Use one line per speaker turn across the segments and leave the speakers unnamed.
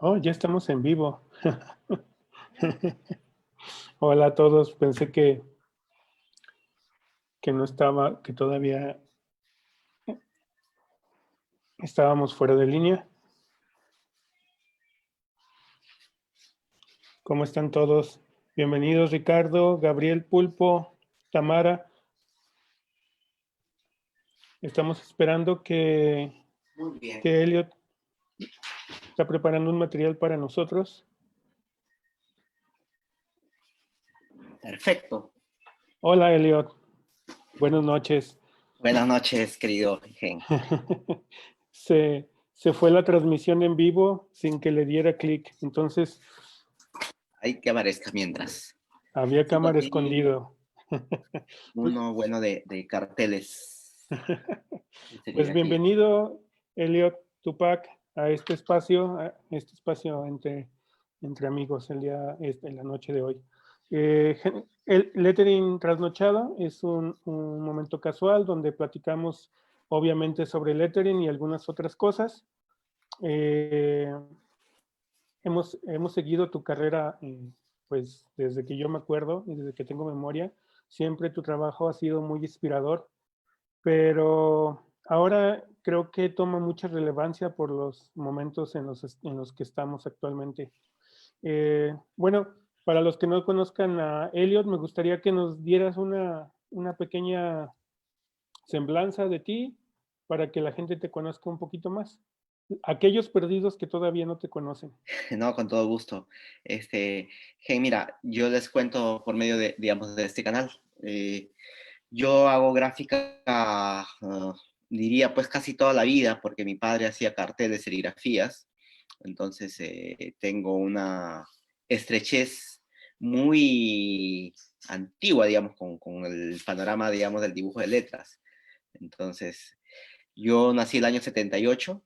Oh, ya estamos en vivo. Hola a todos. Pensé que no estaba, que todavía estábamos fuera de línea. ¿Cómo están todos? Bienvenidos, Ricardo, Gabriel, Pulpo, Tamara. Estamos esperando
Muy bien.
que Elliot está preparando un material para nosotros.
Perfecto.
Hola, Elliot. Buenas noches.
Buenas noches, querido Gen.
Se fue la transmisión en vivo sin que le diera clic. Entonces,
Hay que aparezca mientras.
había
Tengo
cámara
aquí
escondido.
uno bueno de carteles de
Pues
serigrafía.
bienvenido, Elliot Tupac, a este espacio entre amigos en la noche de hoy. El Lettering Trasnochado es un momento casual donde platicamos obviamente sobre lettering y algunas otras cosas. Eh, hemos seguido tu carrera pues desde que yo me acuerdo y desde que tengo memoria. Siempre tu trabajo ha sido muy inspirador, pero ahora creo que toma mucha relevancia por los momentos en los que estamos actualmente. Bueno, para los que no conozcan a Elliot, me gustaría que nos dieras una pequeña semblanza de ti para que la gente te conozca un poquito más. Aquellos perdidos que todavía no te conocen.
No, con todo gusto. Gen, mira, yo les cuento por medio de, digamos, de este canal. Yo hago gráfica, diría, pues casi toda la vida, porque mi padre hacía carteles, serigrafías. Entonces, tengo una estrechez muy antigua, digamos, con el panorama, digamos, del dibujo de letras. Entonces, yo nací el año 78,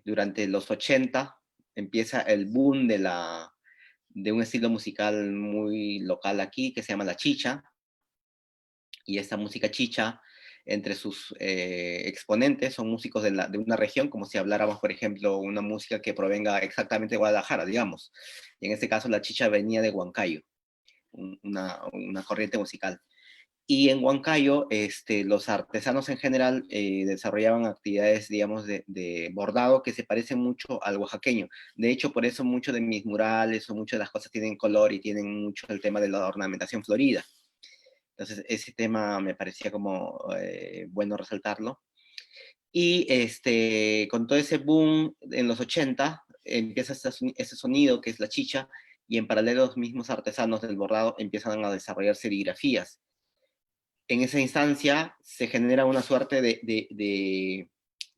durante los 80 empieza el boom de un estilo musical muy local aquí que se llama la chicha, y esta música chicha, entre sus exponentes, son músicos de una región, como si habláramos, por ejemplo, una música que provenga exactamente de Guadalajara, digamos. Y en este caso la chicha venía de Huancayo, una corriente musical. Y en Huancayo, los artesanos en general desarrollaban actividades, digamos, de bordado que se parecen mucho al oaxaqueño. De hecho, por eso muchos de mis murales o muchas de las cosas tienen color y tienen mucho el tema de la ornamentación florida. Entonces, ese tema me parecía como bueno resaltarlo. Y con todo ese boom en los 80, empieza ese sonido que es la chicha, y en paralelo los mismos artesanos del bordado empiezan a desarrollar serigrafías. En esa instancia se genera una suerte de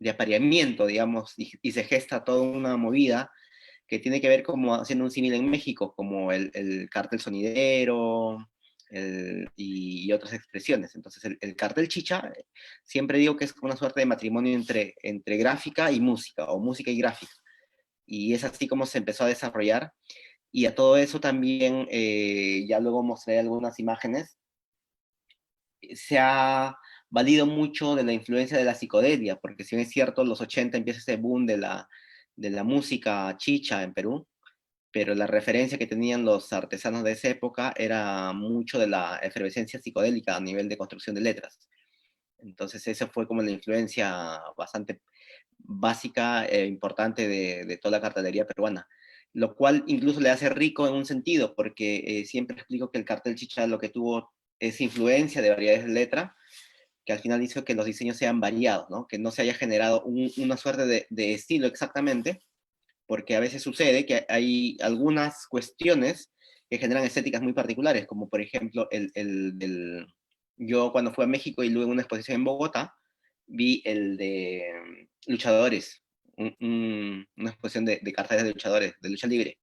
apareamiento, digamos, y se gesta toda una movida que tiene que ver como haciendo un símil en México, como el cartel sonidero y otras expresiones. Entonces, el cartel chicha, siempre digo que es como una suerte de matrimonio entre gráfica y música, o música y gráfica. Y es así como se empezó a desarrollar. Y a todo eso también, ya luego mostré algunas imágenes, se ha valido mucho de la influencia de la psicodelia, porque si bien es cierto, los 80 empieza ese boom de la música chicha en Perú, pero la referencia que tenían los artesanos de esa época era mucho de la efervescencia psicodélica a nivel de construcción de letras. Entonces esa fue como la influencia bastante básica e importante de toda la cartelería peruana, lo cual incluso le hace rico en un sentido, porque siempre explico que el cartel chicha lo que tuvo es influencia de variedades de letra, que al final hizo que los diseños sean variados, ¿no? Que no se haya generado una suerte de estilo exactamente, porque a veces sucede que hay algunas cuestiones que generan estéticas muy particulares, como por ejemplo yo cuando fui a México y luego en una exposición en Bogotá, vi el de luchadores, una exposición de carteles de luchadores, de lucha libre.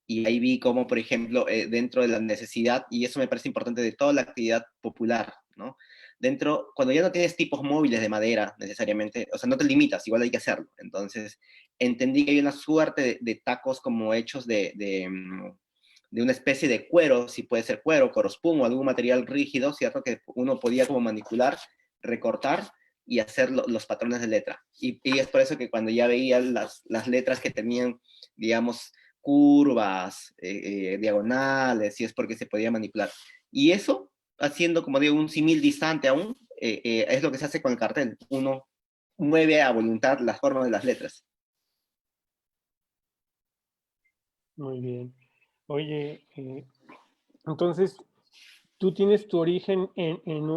Y ahí vi cómo, por ejemplo, dentro de la necesidad, y eso me parece importante de toda la actividad popular, ¿no? Dentro, cuando ya no tienes tipos móviles de madera necesariamente, o sea, no te limitas, igual hay que hacerlo. Entonces, entendí que hay una suerte de tacos como hechos de una especie de cuero, si puede ser cuero, corospum o algún material rígido, ¿cierto? Que uno podía como manipular, recortar y hacer los patrones de letra. Y es por eso que cuando ya veía las letras que tenían, digamos, curvas, diagonales, y es porque se podía manipular. Y eso, haciendo, como digo, un símil distante aún, es lo que se hace con el cartel. Uno mueve a voluntad las formas de las letras.
Muy bien. Oye, entonces, tú tienes tu origen en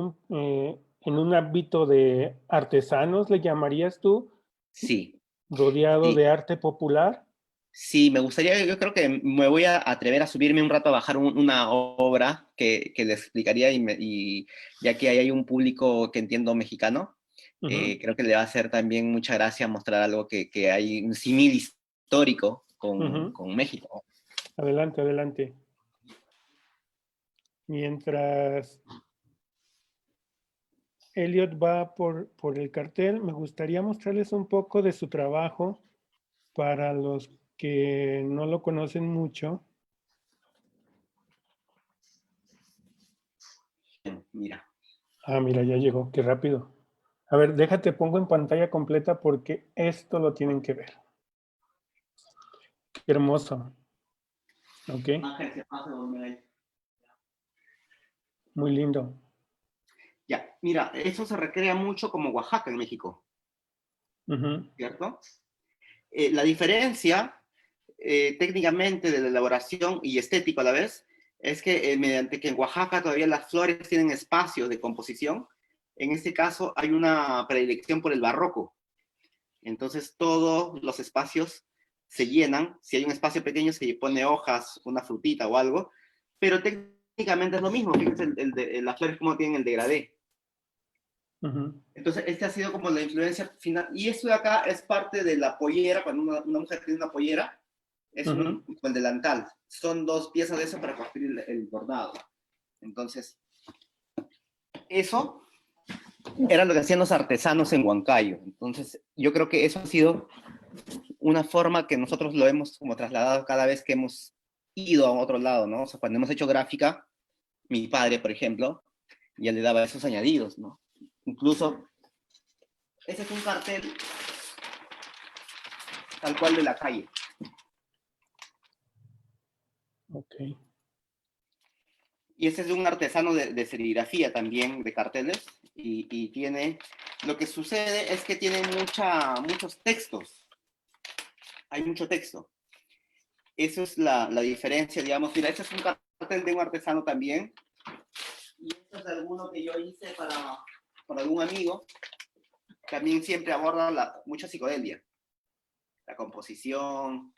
un ámbito de artesanos, ¿le llamarías tú?
Sí,
Rodeado
sí.
de arte popular.
Sí, me gustaría, yo creo que me voy a atrever a subirme un rato a bajar una obra que le explicaría y ya que ahí hay un público que entiendo mexicano,
Ujú,
creo que le va a hacer también mucha gracia mostrar algo que hay un símil histórico
ujú.
con México.
Adelante, adelante. Mientras Elliot va por el cartel, me gustaría mostrarles un poco de su trabajo para los que no lo conocen mucho.
Mira,
Ah, mira, ya llegó, qué rápido. A ver, déjate, pongo en pantalla completa porque esto lo tienen que ver. Qué hermoso, ¿ok?
Ángel, se pasa, dormir ahí.
Muy lindo.
Ya, mira, eso se recrea mucho como Oaxaca en México,
Ujú,
¿cierto? La diferencia técnicamente de la elaboración y estético a la vez, es que mediante que en Oaxaca todavía las flores tienen espacios de composición, en este caso hay una predilección por el barroco. Entonces todos los espacios se llenan, si hay un espacio pequeño se pone hojas, una frutita o algo, pero técnicamente es lo mismo, fíjense las flores como tienen el degradé.
ujú,
Entonces, este ha sido como la influencia final. Y esto de acá es parte de la pollera, cuando una mujer tiene una pollera, es
ujú.
el delantal. Son dos piezas de eso para construir el bordado. Entonces, eso era lo que hacían los artesanos en Huancayo. Entonces, yo creo que eso ha sido una forma que nosotros lo hemos como trasladado cada vez que hemos ido a otro lado, ¿no? O sea, cuando hemos hecho gráfica, mi padre, por ejemplo, ya le daba esos añadidos, ¿no? Incluso, ese es un cartel tal cual de la calle.
Ok.
Y ese es de un artesano de serigrafía también, de carteles, y tiene, lo que sucede es que tiene muchos textos, hay mucho texto. Eso es la diferencia, digamos, mira, este es un cartel de un artesano también, y este es de alguno que yo hice para algún amigo, también siempre aborda mucha psicodelia, la composición,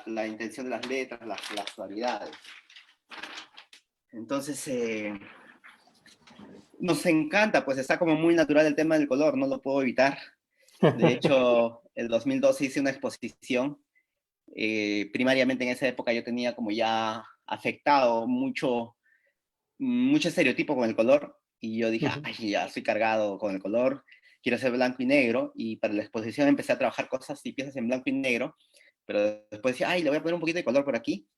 la intención de las letras, las suavidades. Entonces, nos encanta, pues está como muy natural el tema del color, no lo puedo evitar. De hecho, el 2012 hice una exposición. Primariamente en esa época yo tenía como ya afectado mucho estereotipo con el color. Y yo dije,
Ujú.
ay, ya estoy cargado con el color, quiero hacer blanco y negro. Y para la exposición empecé a trabajar cosas y piezas en blanco y negro. Pero después decía, ay, le voy a poner un poquito de color por aquí,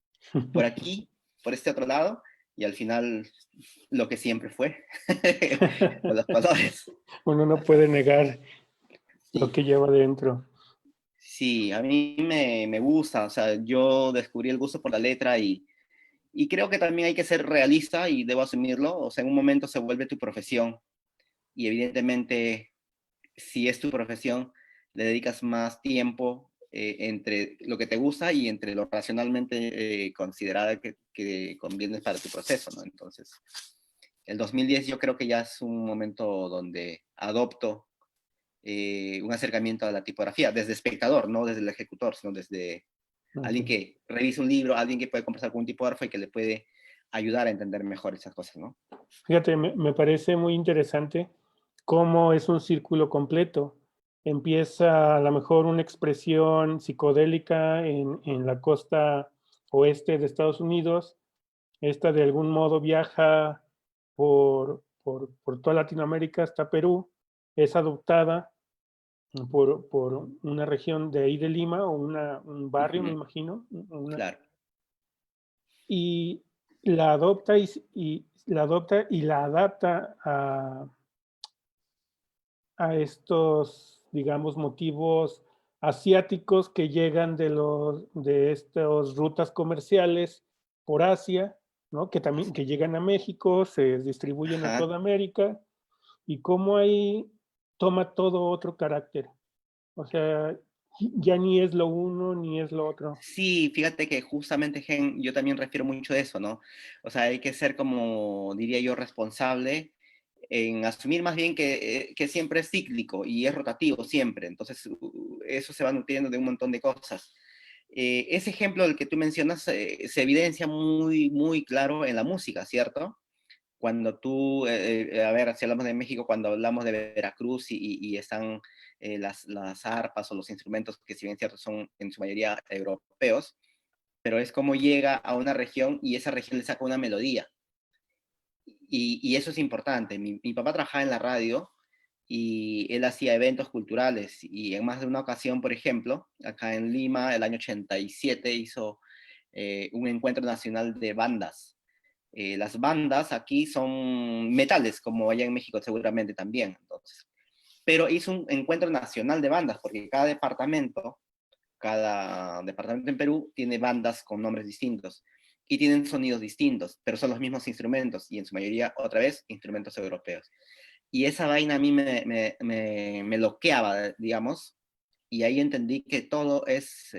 por este otro lado. Y al final, lo que siempre fue, con los colores.
Uno no puede negar lo
Sí,
que lleva dentro.
sí, a mí me gusta, o sea, yo descubrí el gusto por la letra y creo que también hay que ser realista y debo asumirlo, o sea, en un momento se vuelve tu profesión y evidentemente si es tu profesión, le dedicas más tiempo entre lo que te gusta y entre lo racionalmente considerada que conviene para tu proceso, ¿no? Entonces, el 2010 yo creo que ya es un momento donde adopto un acercamiento a la tipografía, desde espectador, no desde el ejecutor, sino desde alguien
Ok.
que revisa un libro, alguien que puede conversar con un tipógrafo y que le puede ayudar a entender mejor esas cosas, ¿no?
Fíjate, me parece muy interesante cómo es un círculo completo. Empieza a lo mejor una expresión psicodélica en la costa oeste de Estados Unidos. Esta de algún modo viaja por toda Latinoamérica hasta Perú. Es adoptada por una región de ahí de Lima o un barrio, me
Ujú,
imagino,
claro.
y la adopta y la adopta y la adapta a estos, digamos, motivos asiáticos que llegan de estas rutas comerciales por Asia, ¿no? Que también que llegan a México, se distribuyen a
Ajá.
toda América, y cómo ahí toma todo otro carácter. O sea, ya ni es lo uno ni es lo otro.
Sí, fíjate que justamente, Gen, yo también refiero mucho a eso, ¿no? O sea, hay que ser como, diría yo, responsable en asumir más bien que siempre es cíclico y es rotativo siempre. Entonces, eso se va nutriendo de un montón de cosas. Ese ejemplo del que tú mencionas se evidencia muy, muy claro en la música, ¿cierto? Cuando tú, a ver, si hablamos de México, cuando hablamos de Veracruz y están las arpas o los instrumentos que si bien cierto son en su mayoría europeos, pero es como llega a una región y esa región le saca una melodía. Y eso es importante. Mi papá trabajaba en la radio y él hacía eventos culturales y en más de una ocasión, por ejemplo, acá en Lima, el año 87 hizo un encuentro nacional de bandas. Las bandas aquí son metales, como allá en México seguramente también. Entonces, pero hizo un encuentro nacional de bandas, porque cada departamento en Perú tiene bandas con nombres distintos y tienen sonidos distintos, pero son los mismos instrumentos y en su mayoría, otra vez, instrumentos europeos. Y esa vaina a mí me bloqueaba, digamos, y ahí entendí que todo es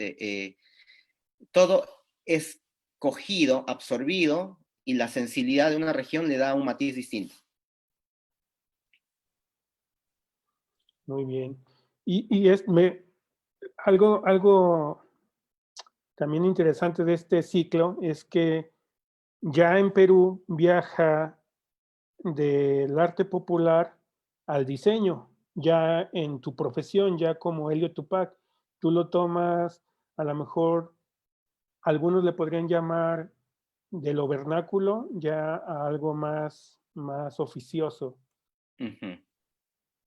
cogido, absorbido, y la sensibilidad de una región le da un matiz distinto.
Muy bien. Y algo también interesante de este ciclo es que ya en Perú viaja del arte popular al diseño, ya en tu profesión, ya como Helio Tupac, tú lo tomas, a lo mejor algunos le podrían llamar de lo vernáculo ya a algo más oficioso.
Ujú.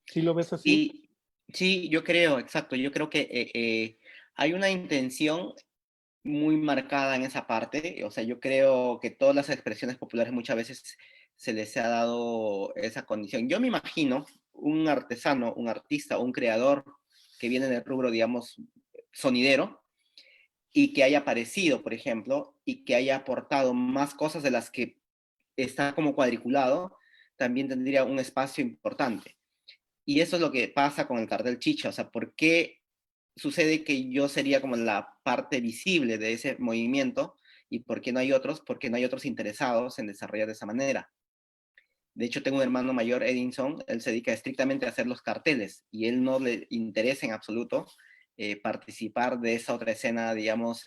¿Sí lo ves así?
Sí, sí, yo creo, exacto, yo creo que hay una intención muy marcada en esa parte. O sea, yo creo que todas las expresiones populares muchas veces se les ha dado esa condición. Yo me imagino un artesano, un artista, un creador que viene del rubro, digamos, sonidero, y que haya aparecido, por ejemplo, y que haya aportado más cosas de las que está como cuadriculado, también tendría un espacio importante. Y eso es lo que pasa con el cartel Chicha. O sea, ¿por qué sucede que yo sería como la parte visible de ese movimiento y por qué no hay otros? Porque no hay otros interesados en desarrollar de esa manera. De hecho, tengo un hermano mayor, Edinson, él se dedica estrictamente a hacer los carteles y él no le interesa en absoluto participar de esa otra escena, digamos,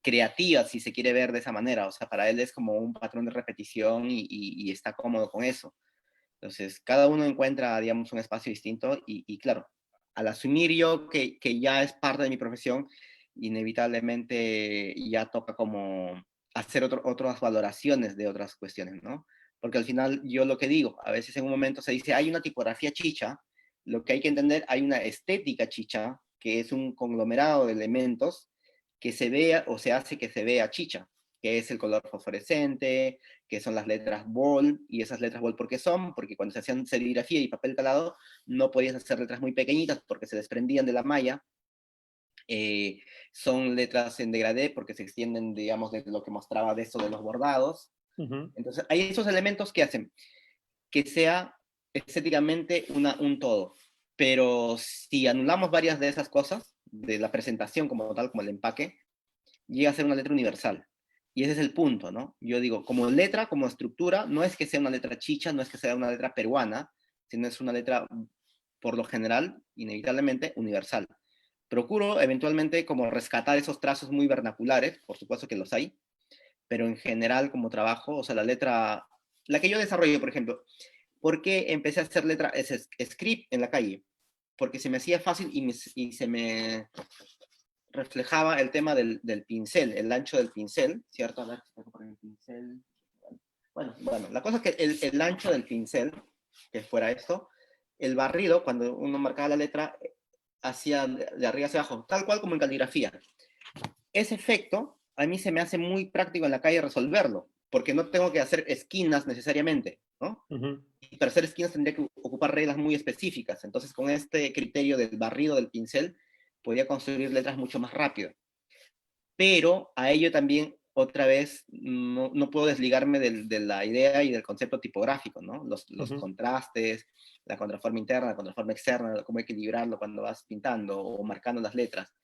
creativa, si se quiere ver de esa manera. O sea, para él es como un patrón de repetición y está cómodo con eso. Entonces, cada uno encuentra, digamos, un espacio distinto y claro, al asumir yo que ya es parte de mi profesión, inevitablemente ya toca como hacer otras valoraciones de otras cuestiones, ¿no? Porque al final yo lo que digo, a veces en un momento se dice, hay una tipografía chicha, lo que hay que entender, hay una estética chicha, que es un conglomerado de elementos que se vea o se hace que se vea chicha, que es el color fosforescente, que son las letras BOL, y esas letras BOL, ¿por qué son? Porque cuando se hacían serigrafía y papel calado, no podías hacer letras muy pequeñitas porque se desprendían de la malla. Eh, Son letras en degradé porque se extienden, digamos, de lo que mostraba de eso de los bordados.
Ujú.
Entonces, hay esos elementos que hacen que sea estéticamente un todo. Pero si anulamos varias de esas cosas, de la presentación como tal, como el empaque, llega a ser una letra universal. Y ese es el punto, ¿no? Yo digo, como letra, como estructura, no es que sea una letra chicha, no es que sea una letra peruana, sino es una letra, por lo general, inevitablemente, universal. Procuro eventualmente como rescatar esos trazos muy vernaculares, por supuesto que los hay, pero en general como trabajo, o sea, la letra, la que yo desarrollo, por ejemplo, ¿por qué empecé a hacer letra, script en la calle? Porque se me hacía fácil y se me reflejaba el tema del pincel, el ancho del pincel, ¿cierto? A ver, por el pincel. Bueno, la cosa es que el ancho del pincel, que fuera esto, el barrido, cuando uno marcaba la letra, hacía de arriba hacia abajo, tal cual como en caligrafía. Ese efecto a mí se me hace muy práctico en la calle resolverlo, porque no tengo que hacer esquinas necesariamente. ¿no?
Ujú.
Y para hacer esquinas tendría que ocupar reglas muy específicas. Entonces, con este criterio del barrido del pincel, podía construir letras mucho más rápido. Pero a ello también, otra vez, no puedo desligarme de la idea y del concepto tipográfico, ¿no? Los
Ujú.
contrastes, la contraforma interna, la contraforma externa, cómo equilibrarlo cuando vas pintando o marcando las letras.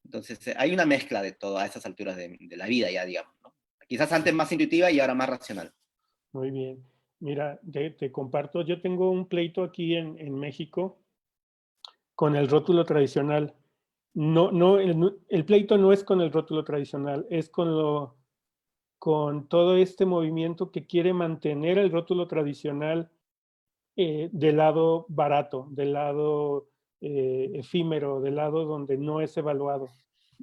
Entonces, hay una mezcla de todo a esas alturas de la vida ya, digamos, ¿no? Quizás antes más intuitiva y ahora más racional.
Muy bien. Mira, te comparto, yo tengo un pleito aquí en México con el rótulo tradicional. No, el pleito no es con el rótulo tradicional, es con todo este movimiento que quiere mantener el rótulo tradicional del lado barato, del lado efímero, del lado donde no es evaluado.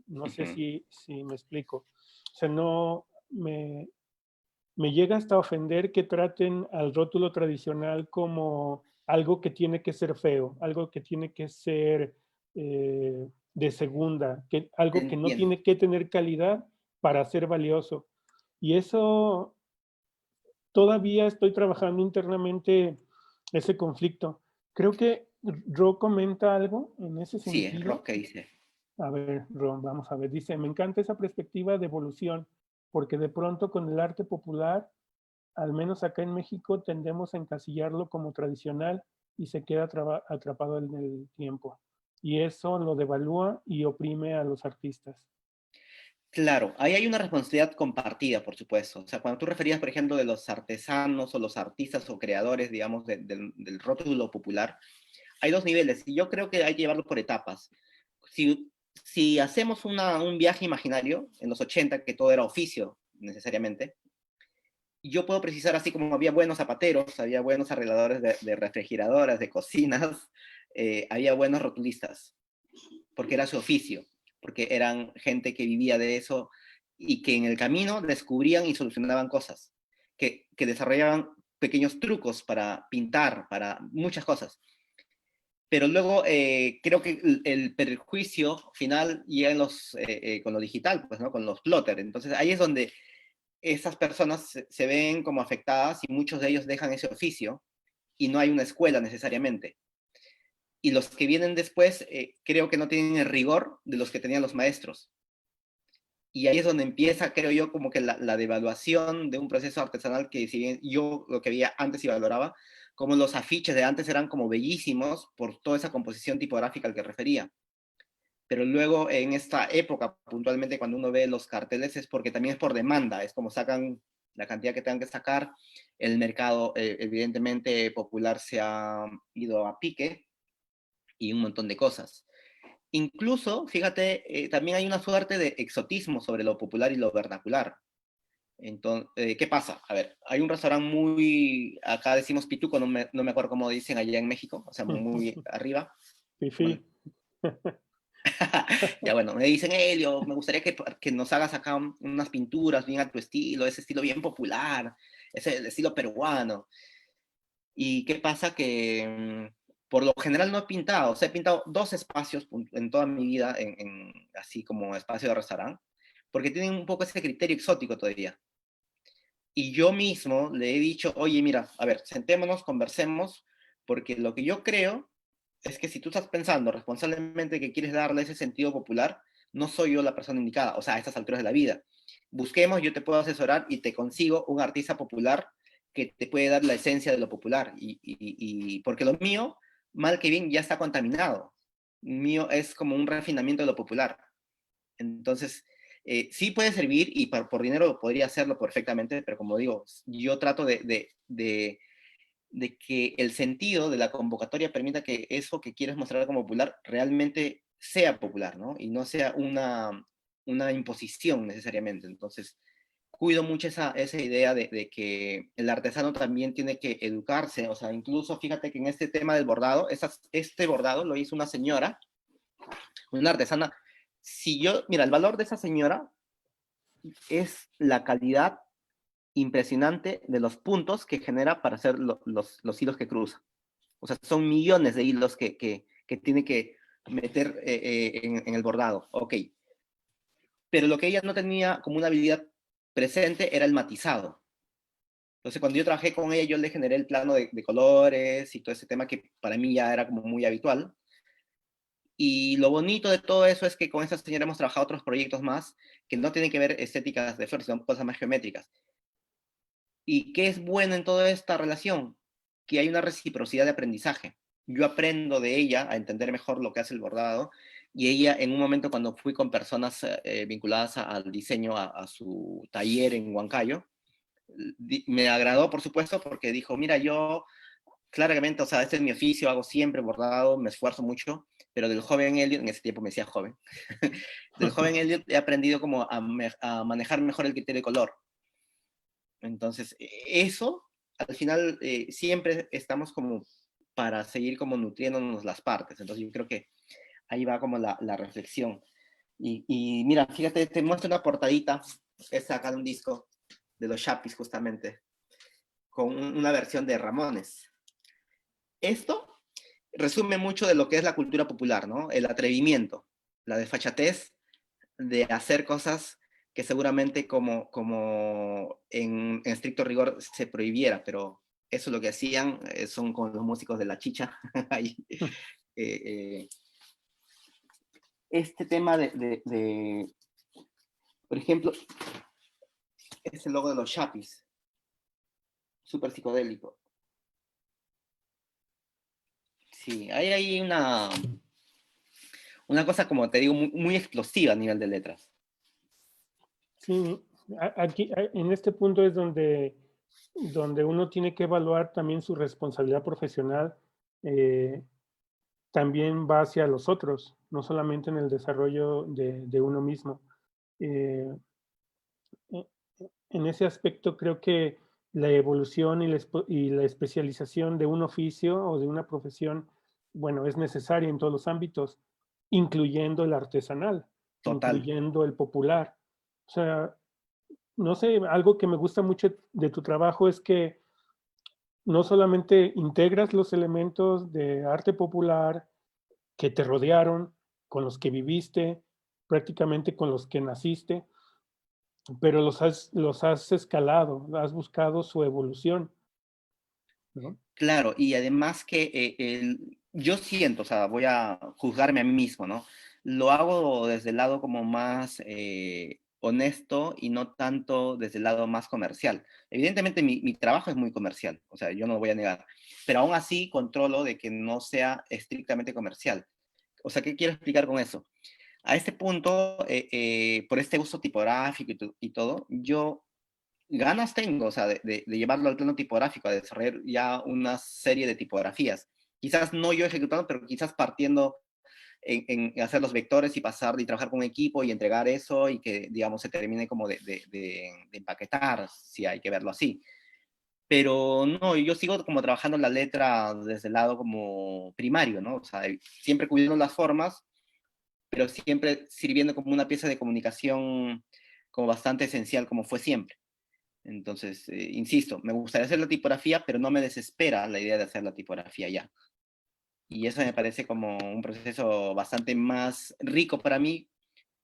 No sé
Ujú.
si me explico. O sea, no me llega hasta ofender que traten al rótulo tradicional como algo que tiene que ser feo, algo que tiene que ser de segunda, algo que no
Entiendo.
tiene que tener calidad para ser valioso. Y eso todavía estoy trabajando internamente ese conflicto. Creo que Ro comenta algo en ese
Sí, es
sentido.
rock que dice.
A ver, Ron, vamos a ver. Dice, me encanta esa perspectiva de evolución, porque de pronto con el arte popular, al menos acá en México, tendemos a encasillarlo como tradicional y se queda atrapado en el tiempo. Y eso lo devalúa y oprime a los artistas.
Claro, ahí hay una responsabilidad compartida, por supuesto. O sea, cuando tú referías, por ejemplo, de los artesanos o los artistas o creadores, digamos, del rótulo popular, hay dos niveles y yo creo que hay que llevarlo por etapas. Si, si hacemos un viaje imaginario, en los 80 que todo era oficio necesariamente, yo puedo precisar así como había buenos zapateros, había buenos arregladores de refrigeradoras, de cocinas, había buenos rotulistas, porque era su oficio, porque eran gente que vivía de eso y que en el camino descubrían y solucionaban cosas, que desarrollaban pequeños trucos para pintar, para muchas cosas. Pero luego creo que el perjuicio final llega con lo digital, pues, ¿no? Con los plotters. Entonces ahí es donde esas personas se ven como afectadas y muchos de ellos dejan ese oficio y no hay una escuela necesariamente. Y los que vienen después creo que no tienen el rigor de los que tenían los maestros. Y ahí es donde empieza, creo yo, como que la devaluación de un proceso artesanal que si bien yo lo que veía antes y valoraba, como los afiches de antes eran como bellísimos por toda esa composición tipográfica al que refería. Pero luego en esta época, puntualmente cuando uno ve los carteles, es porque también es por demanda, es como sacan la cantidad que tengan que sacar, el mercado evidentemente popular se ha ido a pique y un montón de cosas. Incluso, fíjate, también hay una suerte de exotismo sobre lo popular y lo vernacular. Entonces, ¿qué pasa? A ver, hay un restaurante muy, acá decimos pituco, no me acuerdo cómo dicen allá en México, o sea, muy arriba. Bueno,
Fifi.
ya bueno, me dicen, Elio, me gustaría que nos hagas acá unas pinturas bien a tu estilo, ese estilo bien popular, ese el estilo peruano. ¿Y qué pasa? Que por lo general no he pintado, o sea, he pintado dos espacios en toda mi vida, así como espacio de restaurante, porque tienen un poco ese criterio exótico todavía. Y yo mismo le he dicho, oye, mira, a ver, sentémonos, conversemos, porque lo que yo creo es que si tú estás pensando responsablemente que quieres darle ese sentido popular, no soy yo la persona indicada, o sea, a estas alturas de la vida. Busquemos, yo te puedo asesorar y te consigo un artista popular que te puede dar la esencia de lo popular. Y porque lo mío, mal que bien, ya está contaminado. Mío es como un refinamiento de lo popular. Entonces, sí puede servir y por dinero podría hacerlo perfectamente, pero como digo, yo trato de que el sentido de la convocatoria permita que eso que quieres mostrar como popular realmente sea popular, ¿no? Y no sea una imposición necesariamente. Entonces, cuido mucho esa idea de que el artesano también tiene que educarse, o sea, incluso fíjate que en este tema del bordado, este bordado lo hizo una artesana. Si yo, mira, el valor de esa señora es la calidad impresionante de los puntos que genera para hacer los hilos que cruza. O sea, son millones de hilos que tiene que meter en el bordado. Ok. Pero lo que ella no tenía como una habilidad presente era el matizado. Entonces, cuando yo trabajé con ella, yo le generé el plano de colores y todo ese tema que para mí ya era como muy habitual. Y lo bonito de todo eso es que con esta señora hemos trabajado otros proyectos más que no tienen que ver estéticas de flores, sino cosas más geométricas. ¿Y qué es bueno en toda esta relación? Que hay una reciprocidad de aprendizaje. Yo aprendo de ella a entender mejor lo que hace el bordado, y ella en un momento cuando fui con personas vinculadas al diseño a su taller en Huancayo, me agradó por supuesto porque dijo, mira, yo claramente, o sea, este es mi oficio, hago siempre bordado, me esfuerzo mucho, pero del joven Elliot, en ese tiempo me decía joven, del joven Elliot he aprendido como a manejar mejor el criterio de color. Entonces, eso, al final, siempre estamos como para seguir como nutriéndonos las partes. Entonces, yo creo que ahí va como la reflexión. Y mira, fíjate, te muestro una portadita, es acá de un disco de los Chapis justamente, con una versión de Ramones. Esto resume mucho de lo que es la cultura popular, ¿no? El atrevimiento, la desfachatez de hacer cosas que seguramente como en estricto rigor se prohibiera, pero eso lo que hacían son con los músicos de la chicha. Ahí, eh, este tema por ejemplo, es el logo de los Chapis, súper psicodélico. Sí, hay una cosa, como te digo, muy explosiva a nivel de letras.
Sí, aquí en este punto es donde uno tiene que evaluar también su responsabilidad profesional, eh, también va hacia los otros, no solamente en el desarrollo de uno mismo. Eh, e- en ese aspecto creo que la evolución y la especialización de un oficio o de una profesión, bueno, es necesaria en todos los ámbitos, incluyendo el artesanal,
Total.
incluyendo el popular. O sea, no sé, algo que me gusta mucho de tu trabajo es que no solamente integras los elementos de arte popular que te rodearon, con los que viviste, prácticamente con los que naciste, pero los has escalado, has buscado su evolución, ¿no?
Claro, y además que yo siento, o sea, voy a juzgarme a mí mismo, ¿no? Lo hago desde el lado como más honesto y no tanto desde el lado más comercial. Evidentemente mi trabajo es muy comercial, o sea, yo no lo voy a negar, pero aún así controlo de que no sea estrictamente comercial. O sea, ¿qué quiero explicar con eso? A este punto, por este uso tipográfico y todo, yo ganas tengo, o sea, de llevarlo al plano tipográfico, a desarrollar ya una serie de tipografías. Quizás no yo ejecutando, pero quizás partiendo en hacer los vectores y pasar y trabajar con un equipo y entregar eso y que, digamos, se termine como de empaquetar, si hay que verlo así. Pero no, yo sigo como trabajando la letra desde el lado como primario, ¿no? O sea, siempre cuidando las formas, pero siempre sirviendo como una pieza de comunicación como bastante esencial, como fue siempre. Entonces, insisto, me gustaría hacer la tipografía, pero no me desespera la idea de hacer la tipografía ya. Y eso me parece como un proceso bastante más rico para mí,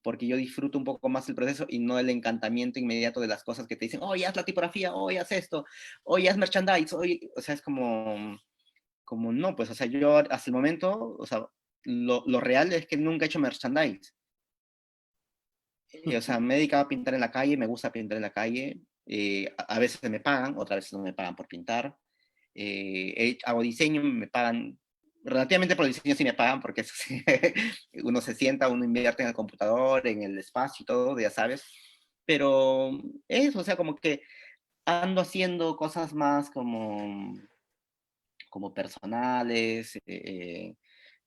porque yo disfruto un poco más el proceso y no el encantamiento inmediato de las cosas que te dicen, oye, haz la tipografía, oye, haz esto, oye, haz merchandise, oye, o sea, es como no, pues, o sea, yo hasta el momento, o sea, lo real es que nunca he hecho merchandise. O sea, me he dedicado a pintar en la calle, me gusta pintar en la calle. A veces me pagan, otras veces no me pagan por pintar. Hago diseño, me pagan, relativamente por el diseño sí me pagan, porque eso sí, uno se sienta, uno invierte en el computador, en el espacio y todo, ya sabes. Pero eso, o sea, como que ando haciendo cosas más como personales.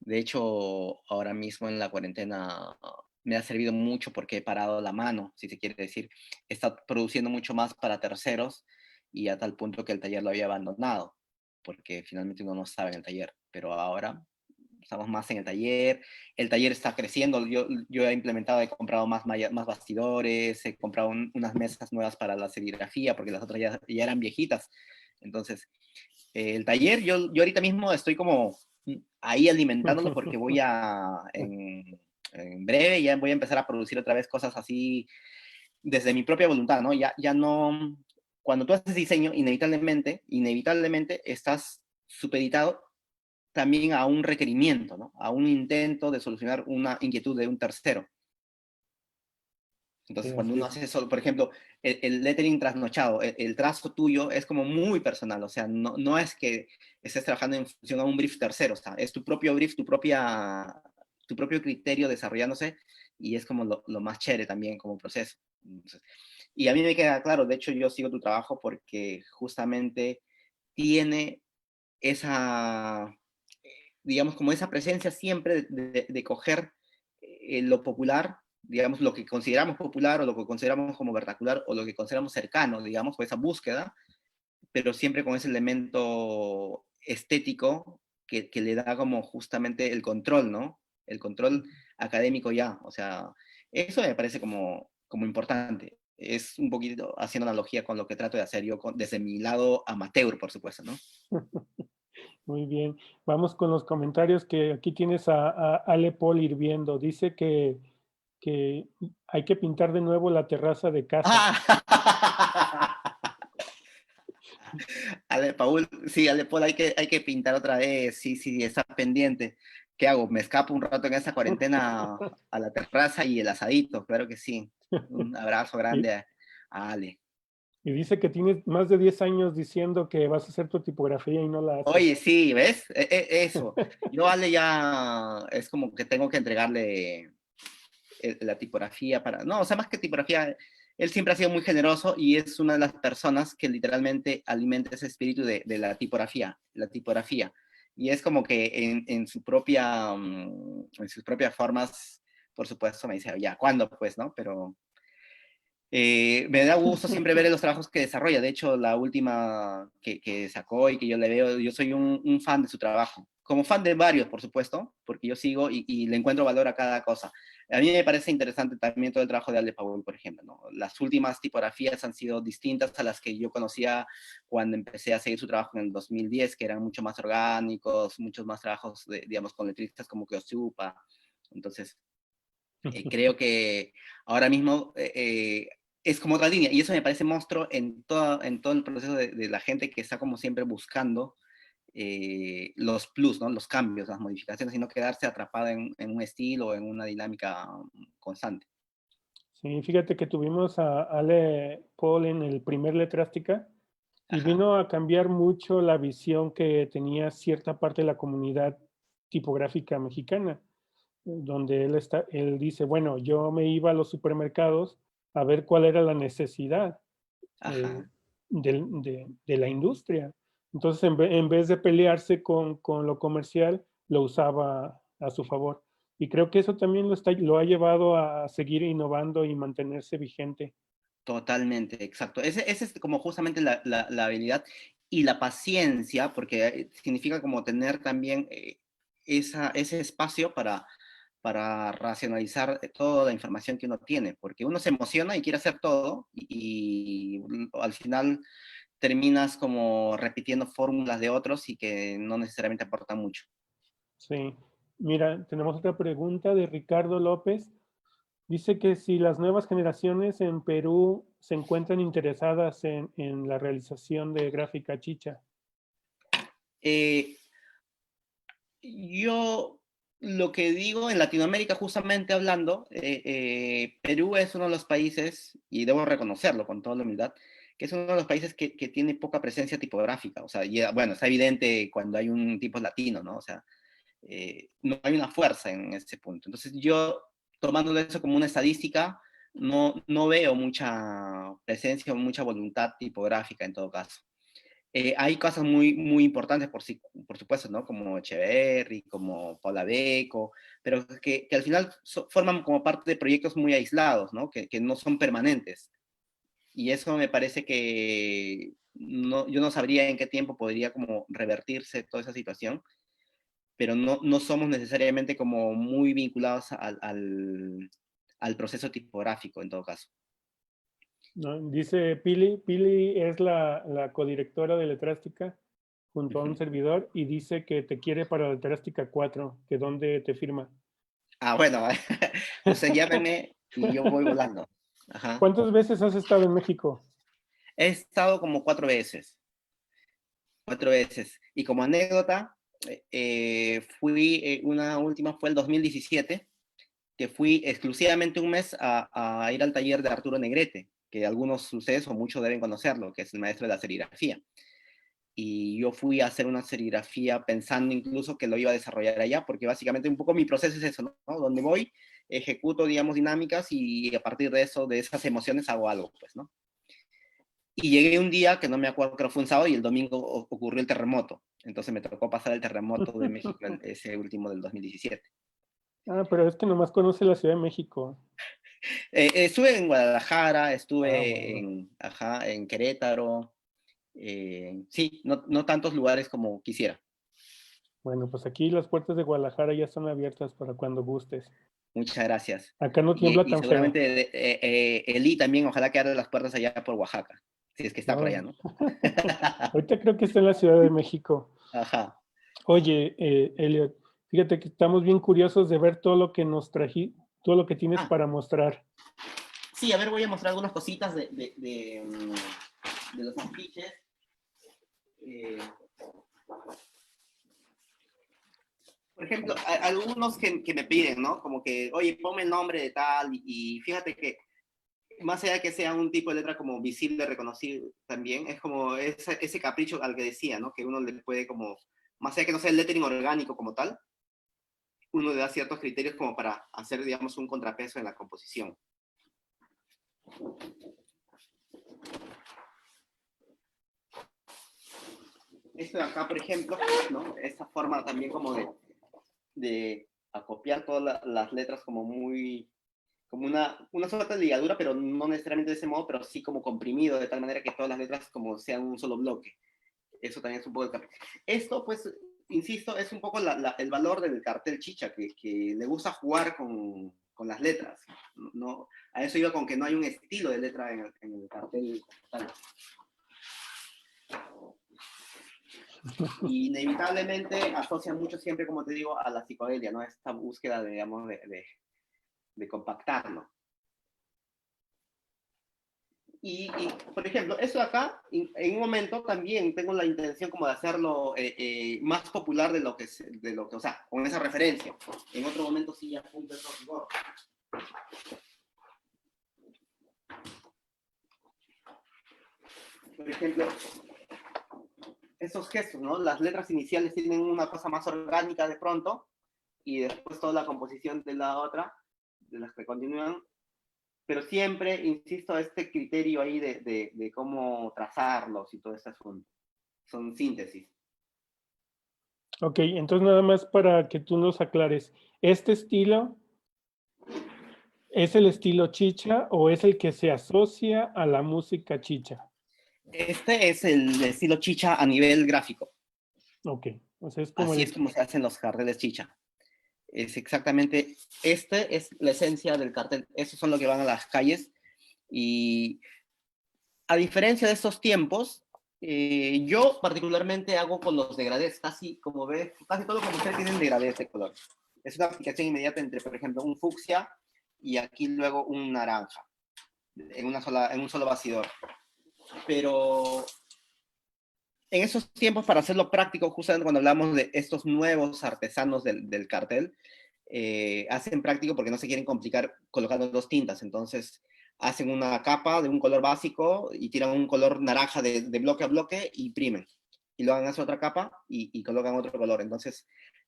De hecho, ahora mismo en la cuarentena me ha servido mucho porque he parado la mano, si se quiere decir. He estado produciendo mucho más para terceros y a tal punto que el taller lo había abandonado, porque finalmente uno no estaba en el taller. Pero ahora estamos más en el taller está creciendo, yo he implementado, he comprado más bastidores, he comprado unas mesas nuevas para la serigrafía, porque las otras ya eran viejitas. Entonces, el taller, yo ahorita mismo estoy como ahí alimentándolo porque en breve ya voy a empezar a producir otra vez cosas así desde mi propia voluntad, ¿no? Ya no, cuando tú haces diseño, inevitablemente estás supeditado también a un requerimiento, ¿no? A un intento de solucionar una inquietud de un tercero.
Sí,
Entonces, cuando
así
uno
es.
hace eso, por ejemplo, el lettering trasnochado, el trazo tuyo es como muy personal, o sea, no es que estés trabajando en función a un brief tercero, o sea, es tu propio brief, tu propio criterio desarrollándose, y es como lo más chévere también como proceso. Entonces, y a mí me queda claro, de hecho yo sigo tu trabajo porque justamente tiene esa, digamos, como esa presencia siempre de coger lo popular, digamos, lo que consideramos popular o lo que consideramos como vernacular o lo que consideramos cercano, digamos, o esa búsqueda, pero siempre con ese elemento estético que le da como justamente el control, ¿no? El control académico ya, o sea, eso me parece como importante. Es un poquito haciendo analogía con lo que trato de hacer yo desde mi lado amateur, por supuesto, ¿no?
Muy bien. Vamos con los comentarios que aquí tienes a Ale Paul hirviendo. Dice que hay que pintar de nuevo la terraza de casa.
Ale, Paul, sí, Ale, Paul, hay que pintar otra vez, sí, sí, está pendiente. ¿Qué hago? ¿Me escapo un rato en esa cuarentena a la terraza y el asadito? Claro que sí. Un abrazo
Y,
grande a Ale.
y dice que tienes más de 10 años diciendo que vas a hacer tu tipografía y no la
Oye,
haces.
sí, ¿ves? Eso. Yo a Ale ya es como que tengo que entregarle la tipografía para... No, o sea, más que tipografía, él siempre ha sido muy generoso y es una de las personas que literalmente alimenta ese espíritu de la tipografía. Y es como que en su propia, en sus propias formas, por supuesto, me dice, ya, ¿cuándo? Pues, ¿no? Pero me da gusto siempre ver los trabajos que desarrolla. De hecho, la última que sacó y que yo le veo, yo soy un fan de su trabajo. Como fan de varios, por supuesto, porque yo sigo y le encuentro valor a cada cosa. A mí me parece interesante también todo el trabajo de Ale Paul, por ejemplo, ¿no? Las últimas tipografías han sido distintas a las que yo conocía cuando empecé a seguir su trabajo en el 2010, que eran mucho más orgánicos, muchos más trabajos, digamos, con letristas como Kyosupa. Entonces, creo que ahora mismo es como otra línea, y eso me parece monstruo en todo el proceso de la gente que está como siempre buscando los plus, ¿no? Los cambios, las modificaciones, y no quedarse atrapada en un estilo o en una dinámica constante.
Sí, fíjate que tuvimos a Ale Paul en el primer Letrástica y
Ajá.
vino a cambiar mucho la visión que tenía cierta parte de la comunidad tipográfica mexicana, donde él dice, bueno, yo me iba a los supermercados a ver cuál era la necesidad eh,
Ajá.
de la industria. Entonces, en vez de pelearse con lo comercial, lo usaba a su favor. Y creo que eso también lo ha llevado a seguir innovando y mantenerse vigente.
Totalmente, exacto. Ese es como justamente la habilidad y la paciencia, porque significa como tener también ese espacio para racionalizar toda la información que uno tiene, porque uno se emociona y quiere hacer todo y al final terminas como repitiendo fórmulas de otros y que no necesariamente aportan mucho.
Sí. Mira, tenemos otra pregunta de Ricardo López. Dice que si las nuevas generaciones en Perú se encuentran interesadas en la realización de gráfica chicha.
Eh, Yo lo que digo en Latinoamérica, justamente hablando, Perú es uno de los países, y debo reconocerlo con toda la humildad, que es uno de los países que tiene poca presencia tipográfica. O sea, bueno, está evidente cuando hay un tipo latino, ¿no? O sea, no hay una fuerza en ese punto. Entonces yo, tomando eso como una estadística, no veo mucha presencia o mucha voluntad tipográfica en todo caso. Hay cosas muy importantes, por supuesto, ¿no? Como Echeverry, como Paula Beco, pero que al final forman como parte de proyectos muy aislados, ¿no? Que no son permanentes. Y eso me parece que yo no sabría en qué tiempo podría como revertirse toda esa situación, pero no somos necesariamente como muy vinculados al proceso tipográfico en todo caso.
¿No? Dice Pili es la codirectora de Letrástica junto a un
Ujú.
servidor y dice que te quiere para Letrástica 4, que dónde te firma.
Ah, bueno, usted llámeme y yo voy volando. Ajá.
¿Cuántas veces has estado en México?
He estado como 4 veces. 4 veces. Y como anécdota, una última fue el 2017, que fui exclusivamente un mes a ir al taller de Arturo Negrete, que algunos de ustedes o muchos deben conocerlo, que es el maestro de la serigrafía. Y yo fui a hacer una serigrafía pensando incluso que lo iba a desarrollar allá, porque básicamente un poco mi proceso es eso, ¿no? Donde voy, ejecuto, digamos, dinámicas y a partir de eso, de esas emociones, hago algo, pues, ¿no? Y llegué un día, que no me acuerdo, creo que fue un sábado, y el domingo ocurrió el terremoto. Entonces me tocó pasar el terremoto de México, ese último del 2017.
Ah, pero es que nomás conoce la Ciudad de México.
Estuve en Guadalajara,
Ah,
estuve
bueno.
en Querétaro. Sí, no tantos lugares como quisiera.
Bueno, pues aquí las puertas de Guadalajara ya están abiertas para cuando gustes.
Muchas gracias.
Acá no tiembla
Y
tan feo.
seguramente Eli también, ojalá que abra las puertas allá por Oaxaca, si es que está por
No.
allá, ¿no?
Ahorita creo que está en la Ciudad de México.
Ajá.
Oye, Elliot, fíjate que estamos bien curiosos de ver todo lo que todo lo que tienes
Ah,
para mostrar.
sí, a ver, voy a mostrar algunas cositas de los afiches. Eh, por ejemplo, algunos que me piden, ¿no? Como que, oye, ponme el nombre de tal, y fíjate que más allá de que sea un tipo de letra como visible, reconocible también, es como ese capricho al que decía, ¿no? Que uno le puede como, más allá de que no sea el lettering orgánico como tal, uno le da ciertos criterios como para hacer, digamos, un contrapeso en la composición. Esto de acá, por ejemplo, ¿no? Esta forma también como de acopiar todas las letras como muy, como una suerte de ligadura, pero no necesariamente de ese modo, pero sí como comprimido, de tal manera que todas las letras como sean un solo bloque. Eso también es un poco el cartel. Esto, pues, insisto, es un poco el valor del cartel chicha, que le gusta jugar con las letras. No, a eso iba con que no hay un estilo de letra en el cartel. Y inevitablemente asocia mucho siempre, como te digo, a la psicodelia, ¿no? Esta búsqueda, digamos, de compactarlo. Por ejemplo, eso de acá, en un momento también tengo la intención como de hacerlo más popular o sea, con esa referencia. En otro momento sí ya apunto otro rigor. Por ejemplo, esos gestos, ¿no? Las letras iniciales tienen una cosa más orgánica de pronto, y después toda la composición de la otra, de las que continúan, pero siempre, insisto, este criterio ahí de cómo trazarlos y todo este asunto. Son síntesis.
Ok, entonces nada más para que tú nos aclares, ¿este estilo es el estilo chicha o es el que se asocia a la música chicha?
Este es el estilo chicha a nivel gráfico.
Ok, o sea, es como
Así
el...
es como se hacen los carteles chicha. Es exactamente, este es la esencia del cartel. Estos son los que van a las calles. Y a diferencia de estos tiempos, yo particularmente hago con los degradés, casi como ves, casi todo como ustedes tienen degradés de color. Es una aplicación inmediata entre, por ejemplo, un fucsia y aquí luego un naranja, en un solo bastidor. Pero en esos tiempos, para hacerlo práctico, justamente cuando hablamos de estos nuevos artesanos del cartel, hacen práctico porque no se quieren complicar colocando dos tintas. Entonces, hacen una capa de un color básico y tiran un color naranja de bloque a bloque y imprimen. Y luego hacen otra capa y colocan otro color. Entonces,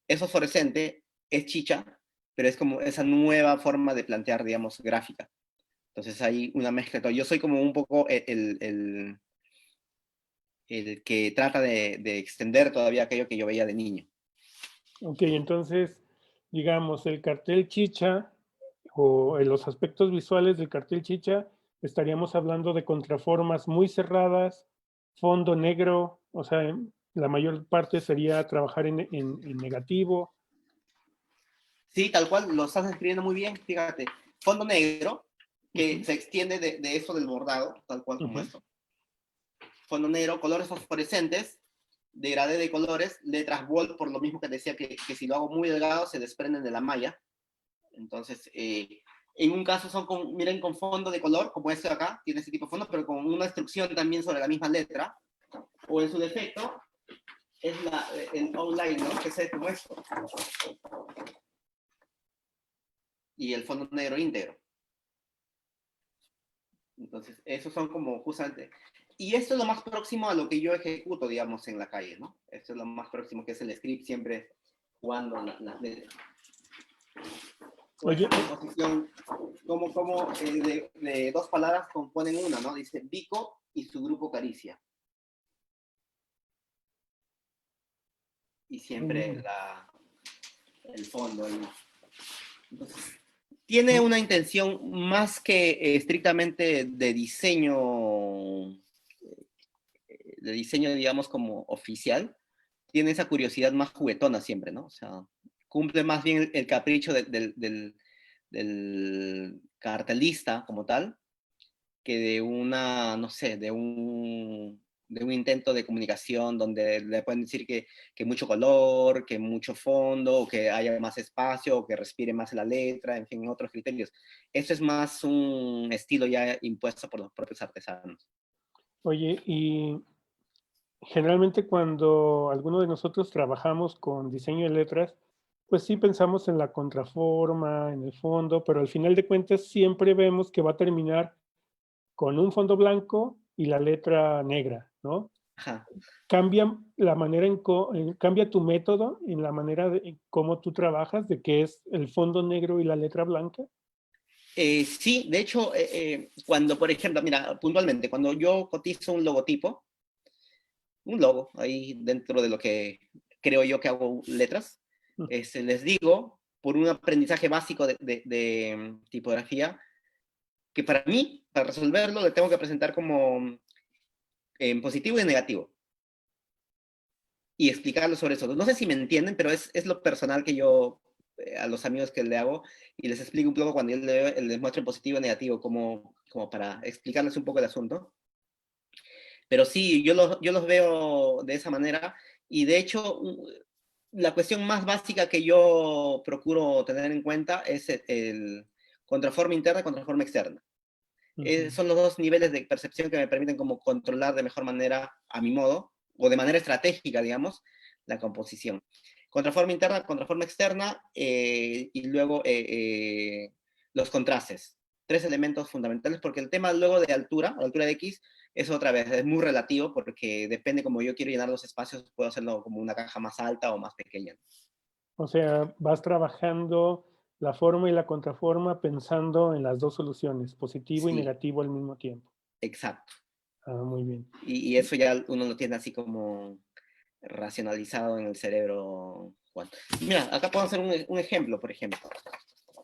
eso fluorescente es chicha, pero es como esa nueva forma de plantear, digamos, gráfica. Entonces, hay una mezcla de todo. Yo soy como un poco el que trata de extender todavía aquello que yo veía de niño.
Ok, entonces, digamos, el cartel chicha o en los aspectos visuales del cartel chicha, estaríamos hablando de contraformas muy cerradas, fondo negro, o sea, la mayor parte sería trabajar en negativo.
Sí, tal cual, lo estás escribiendo muy bien, fíjate. Fondo negro, que
Ujú,
se extiende de eso del bordado, tal cual como
ujú.
esto. Fondo negro, colores fosforescentes, degradé de colores, letras bold, por lo mismo que decía que si lo hago muy delgado se desprenden de la malla. Entonces, En un caso son miren, con fondo de color, como este de acá, tiene ese tipo de fondo, pero con una instrucción también sobre la misma letra. O en su defecto, es el online, ¿no? Que es como esto. Y el fondo negro íntegro. Entonces, esos son como justamente... Y esto es lo más próximo a lo que yo ejecuto, digamos, en la calle, ¿no? Esto es lo más próximo que es el script, siempre jugando las letras. O esa
Oye,
composición, como de dos palabras componen una, ¿no? Dice Vico y su grupo Caricia. Y siempre el fondo. Entonces, tiene una intención más que estrictamente de diseño, digamos, como oficial. Tiene esa curiosidad más juguetona siempre, ¿no? O sea, cumple más bien el capricho del cartelista como tal, que de una, no sé, de un intento de comunicación donde le pueden decir que mucho color, que mucho fondo, o que haya más espacio, o que respire más la letra, en fin, otros criterios. Eso es más un estilo ya impuesto por los propios artesanos.
oye, y generalmente cuando alguno de nosotros trabajamos con diseño de letras, pues sí pensamos en la contraforma, en el fondo, pero al final de cuentas siempre vemos que va a terminar con un fondo blanco y la letra negra, ¿no?
Ajá.
¿Cambia la manera cambia tu método en la manera de en cómo tú trabajas, de que es el fondo negro y la letra blanca?
Sí, de hecho, cuando, por ejemplo, mira, puntualmente, cuando yo cotizo un logotipo, un logo, ahí dentro de lo que creo yo que hago letras, les digo, por un aprendizaje básico de tipografía, que para mí, para resolverlo, le tengo que presentar como en positivo y en negativo. Y explicarlo sobre eso. No sé si me entienden, pero es lo personal que yo a los amigos que le hago y les explico un poco cuando yo les muestro en positivo y negativo, como para explicarles un poco el asunto. Pero sí, yo los veo de esa manera y de hecho la cuestión más básica que yo procuro tener en cuenta es el contraforma interna y contraforma externa.
Ujú.
Son los dos niveles de percepción que me permiten como controlar de mejor manera, a mi modo, o de manera estratégica, digamos, la composición. Contraforma interna, contraforma externa, y luego los contrastes. Tres elementos fundamentales, porque el tema luego de altura de X, es otra vez, es muy relativo, porque depende como yo quiero llenar los espacios, puedo hacerlo como una caja más alta o más pequeña.
O sea, vas trabajando la forma y la contraforma pensando en las 2 soluciones, positivo y
Sí,
negativo al mismo tiempo.
exacto.
Ah, muy bien.
Y eso ya uno lo tiene así como racionalizado en el cerebro, Juan. Mira, acá puedo hacer un ejemplo, por ejemplo.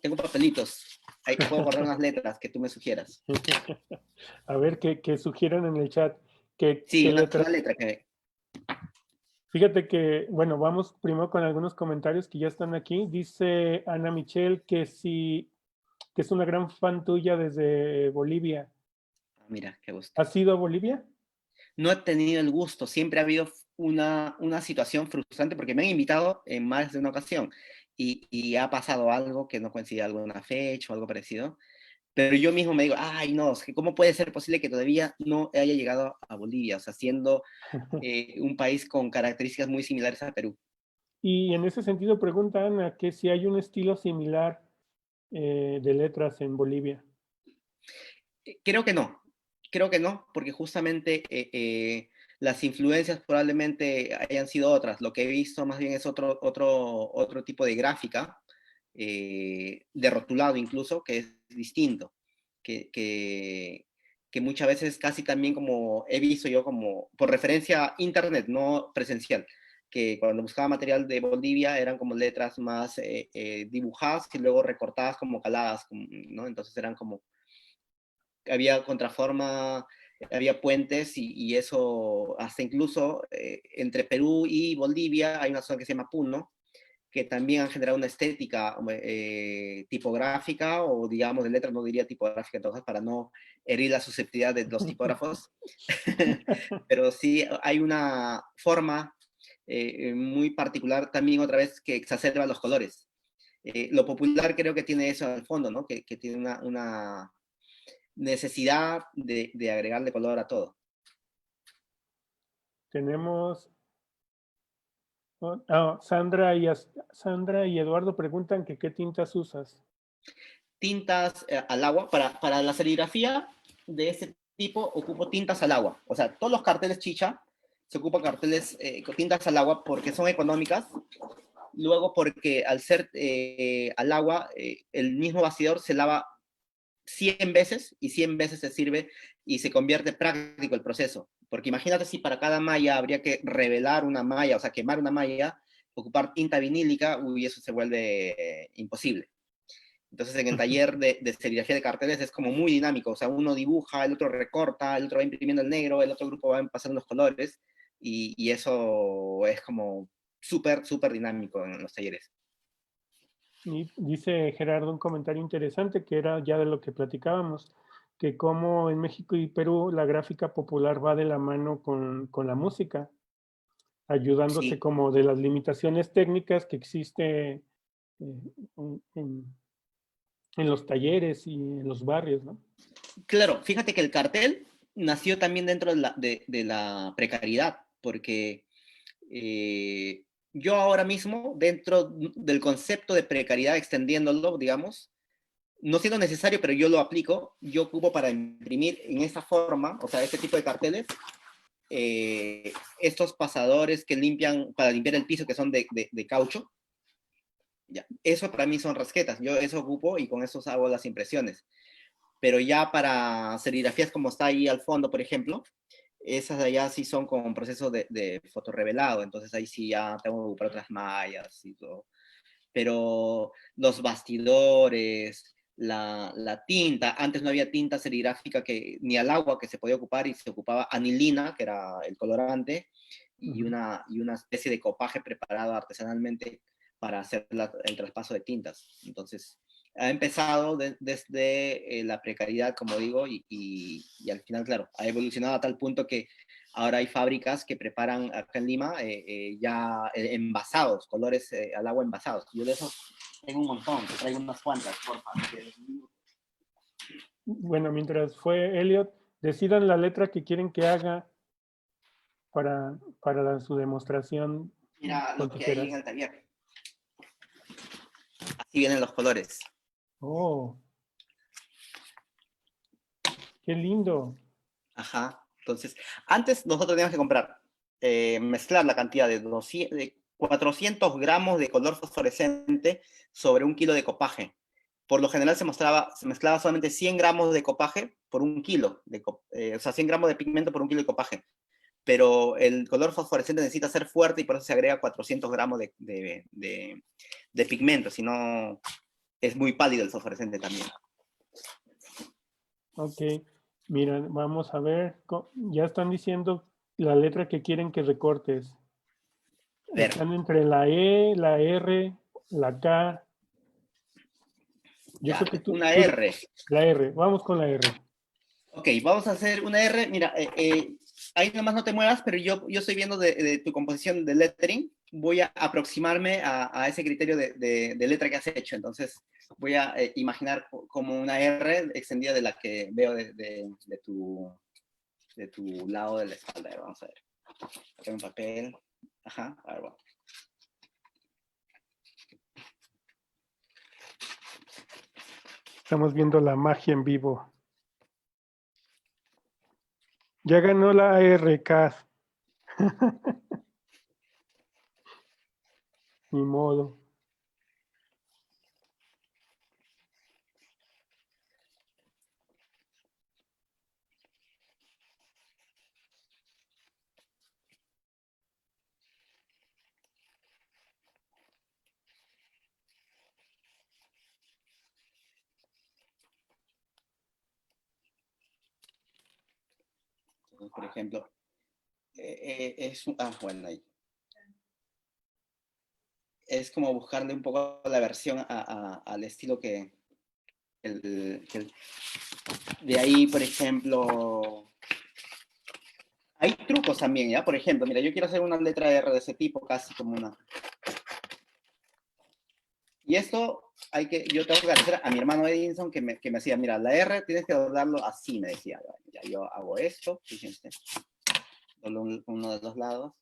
Tengo papelitos, ahí puedo guardar unas letras que tú me sugieras.
A ver, que sugieran en el chat
Sí,
qué
una
letra.
letra que...
Fíjate que, bueno, vamos primero con algunos comentarios que ya están aquí. Dice Ana Michelle que es una gran fan tuya desde Bolivia.
Mira, qué gusto.
¿Has ido a Bolivia?
No he tenido el gusto, siempre ha habido una situación frustrante porque me han invitado en más de una ocasión y ha pasado algo que no coincide alguna fecha o algo parecido. Pero yo mismo me digo, ay, no, es que ¿cómo puede ser posible que todavía no haya llegado a Bolivia? O sea, siendo un país con características muy similares a Perú.
Y en ese sentido pregunta Ana que si hay un estilo similar de letras en Bolivia.
Creo que no, porque justamente las influencias probablemente hayan sido otras. Lo que he visto más bien es otro tipo de gráfica, de rotulado incluso, que es distinto, que, que, que muchas veces casi también como he visto yo como por referencia a internet, no presencial, que cuando buscaba material de Bolivia eran como letras más dibujadas y luego recortadas como caladas, ¿no? Entonces eran como había contraforma, había puentes y eso, hasta incluso entre Perú y Bolivia hay una zona que se llama Puno, que también han generado una estética tipográfica o digamos de letras, no diría tipográfica entonces para no herir la susceptibilidad de los tipógrafos, pero sí hay una forma muy particular también otra vez que exacerba los colores. Lo popular creo que tiene eso al fondo, ¿no? Que tiene una necesidad de agregarle color a todo.
Tenemos Sandra y Eduardo preguntan que qué tintas usas.
Tintas al agua. Para la serigrafía de este tipo ocupo tintas al agua. O sea, todos los carteles chicha se ocupan carteles con tintas al agua porque son económicas. Luego porque al ser al agua, el mismo bastidor se lava 100 veces y 100 veces se sirve y se convierte práctico el proceso. Porque imagínate si para cada malla habría que revelar una malla, o sea, quemar una malla, ocupar tinta vinílica, uy, eso se vuelve imposible. Entonces en el taller de serigrafía de carteles es como muy dinámico, o sea, uno dibuja, el otro recorta, el otro va imprimiendo el negro, el otro grupo va pasando los colores, y eso es como súper, súper dinámico en los talleres.
Y dice Gerardo un comentario interesante que era ya de lo que platicábamos, que como en México y Perú la gráfica popular va de la mano con la música, ayudándose
Sí,
como de las limitaciones técnicas que existe en, en los talleres y en los barrios, ¿no?
claro, fíjate que el cartel nació también dentro de la precariedad, porque yo ahora mismo, dentro del concepto de precariedad, extendiéndolo, digamos, no siendo necesario, pero yo lo aplico, yo ocupo para imprimir en esta forma, o sea, este tipo de carteles, estos pasadores que limpian, para limpiar el piso, que son de caucho. Ya. Eso para mí son rasquetas, yo eso ocupo y con eso hago las impresiones. Pero ya para serigrafías como está ahí al fondo, por ejemplo, esas de allá sí son con proceso de fotorrevelado, entonces ahí sí ya tengo que ocupar otras mallas y todo. Pero los bastidores, la tinta, antes no había tinta serigráfica que, ni al agua que se podía ocupar y se ocupaba anilina, que era el colorante, y una especie de copaje preparado artesanalmente para hacer el traspaso de tintas. Entonces, ha empezado desde la precariedad, como digo, y al final, claro, ha evolucionado a tal punto que ahora hay fábricas que preparan acá en Lima ya envasados, colores al agua envasados. Yo de esos tengo un montón, te traigo unas cuantas, por favor.
Bueno, mientras fue Elliot, decidan la letra que quieren que haga para su demostración
Mira
con
lo que hay en
tijeras.
el taller. Así vienen los colores.
Oh, qué lindo.
Ajá. Entonces, antes nosotros teníamos que comprar, mezclar la cantidad de 400 gramos de color fosforescente sobre 1 kilo de copaje. Por lo general se mezclaba solamente 100 gramos de copaje por 1 kilo, o sea, 100 gramos de pigmento por 1 kilo de copaje. Pero el color fosforescente necesita ser fuerte y por eso se agrega 400 gramos de pigmento, si no es muy pálido el fosforescente también.
Ok, mira, vamos a ver. Ya están diciendo la letra que quieren que recortes.
A ver,
Están entre la E, la R, la K. Yo
ya,
creo que
una R.
la R. Vamos con la R.
Ok, vamos a hacer una R. Mira, ahí nomás no te muevas, pero yo estoy viendo de tu composición de lettering. Voy a aproximarme a ese criterio de letra que has hecho. Entonces, voy a imaginar como una R extendida de la que veo de tu lado de la espalda. A ver, vamos a ver. Acá hay un papel. Ajá, a ver, bueno.
Estamos viendo la magia en vivo. Ya ganó la ARK. Ni modo.
Entonces, por ejemplo, bueno, ahí. Es como buscarle un poco la versión al estilo que de ahí, por ejemplo, hay trucos también, ¿ya? Por ejemplo, mira, yo quiero hacer una letra R de ese tipo, casi como una. Y esto yo tengo que agradecer a mi hermano Edinson que me decía, mira, la R tienes que doblarlo así, me decía. Ya, yo hago esto, fíjense. Doblo uno de los lados.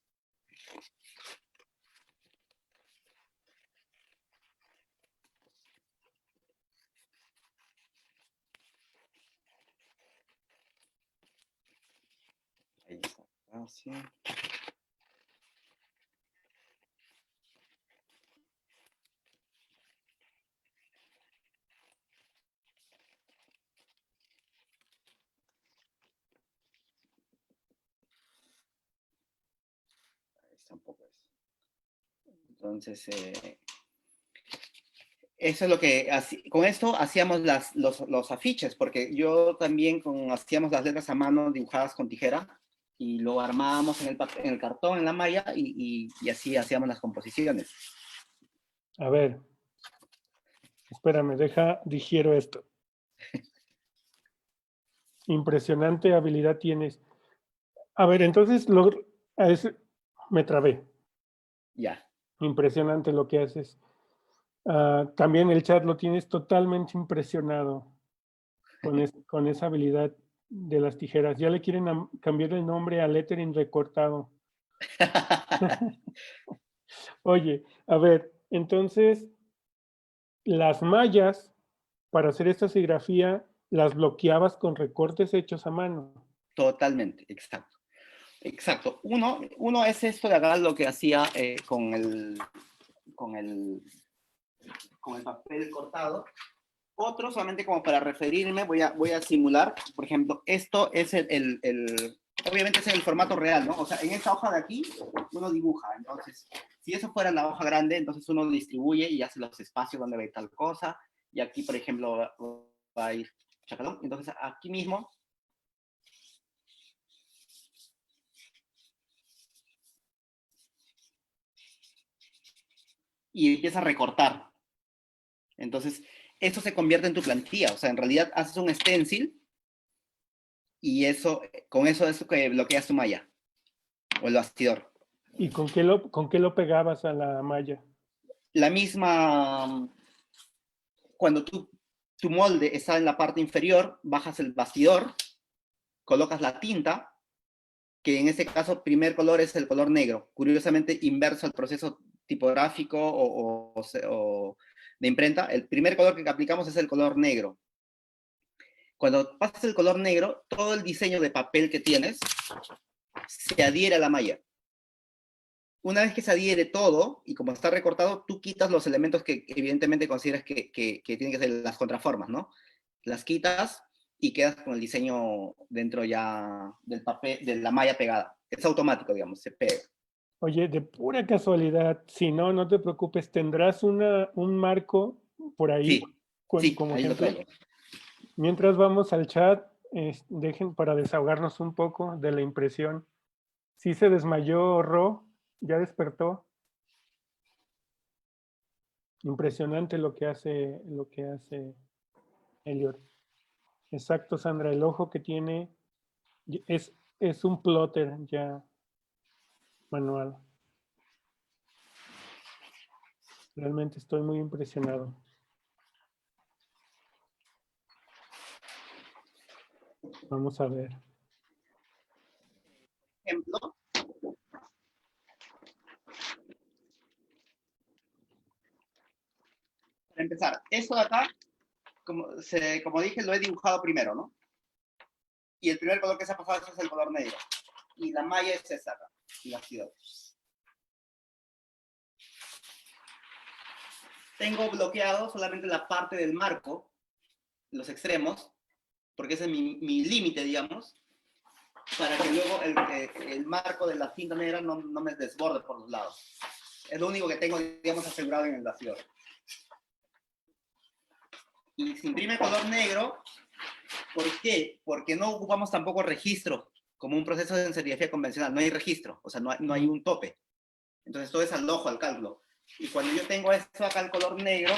Ahí está. Así. Tampoco es. Entonces, eso es lo que, con esto hacíamos los afiches, porque yo también hacíamos las letras a mano dibujadas con tijera y lo armábamos en el cartón, en la malla, y así hacíamos las composiciones.
A ver, espérame, digiero esto. Impresionante habilidad tienes. A ver, entonces me trabé.
Ya.
Impresionante lo que haces. También el chat lo tienes totalmente impresionado con esa habilidad de las tijeras. Ya le quieren cambiar el nombre a lettering recortado. Oye, a ver, entonces las mallas para hacer esta serigrafía las bloqueabas con recortes hechos a mano.
Totalmente, exacto. Exacto. Uno es esto de acá, lo que hacía con el papel cortado. Otro, solamente como para referirme, voy a simular. Por ejemplo, esto es obviamente es el formato real, ¿no? O sea, en esta hoja de aquí, uno dibuja. Entonces, si eso fuera la hoja grande, entonces uno distribuye y hace los espacios donde va a ir tal cosa. Y aquí, por ejemplo, va a ir chacalón. Entonces, aquí mismo, y empieza a recortar. Entonces, esto se convierte en tu plantilla. O sea, en realidad haces un stencil y con eso es que bloqueas tu malla o el bastidor.
¿Y con qué lo pegabas a la malla?
La misma, cuando tu molde está en la parte inferior, bajas el bastidor, colocas la tinta, que en este caso primer color es el color negro, curiosamente inverso al proceso tipográfico o de imprenta. El primer color que aplicamos es el color negro. Cuando pasas el color negro, todo el diseño de papel que tienes se adhiere a la malla. Una vez que se adhiere todo, y como está recortado, tú quitas los elementos que evidentemente consideras que tienen que ser las contraformas, ¿no? Las quitas y quedas con el diseño dentro ya del papel, de la malla pegada. Es automático, digamos, se pega.
Oye, de pura casualidad, si no, no te preocupes, tendrás un marco por ahí
Sí, sí,
como
ahí lo
ejemplo.
traigo.
Mientras vamos al chat, dejen para desahogarnos un poco de la impresión. Sí se desmayó Ro, ya despertó. Impresionante lo que hace Elliot. Exacto, Sandra, el ojo que tiene es un plotter ya manual. Realmente estoy muy impresionado. Vamos a ver.
Ejemplo. Para empezar, esto de acá, como dije, lo he dibujado primero, ¿no? Y el primer color que se ha pasado es el color negro. Y la malla es esta acá, y bastidor. Tengo bloqueado solamente la parte del marco, los extremos, porque ese es mi límite, digamos, para que luego el marco de la cinta negra no me desborde por los lados. Es lo único que tengo, digamos, asegurado en el bastidor. Y se imprime color negro, ¿por qué? Porque no ocupamos tampoco registro, como un proceso de serigrafía convencional, no hay registro, o sea, no hay un tope. Entonces todo es al ojo, al cálculo. Y cuando yo tengo esto acá, el color negro,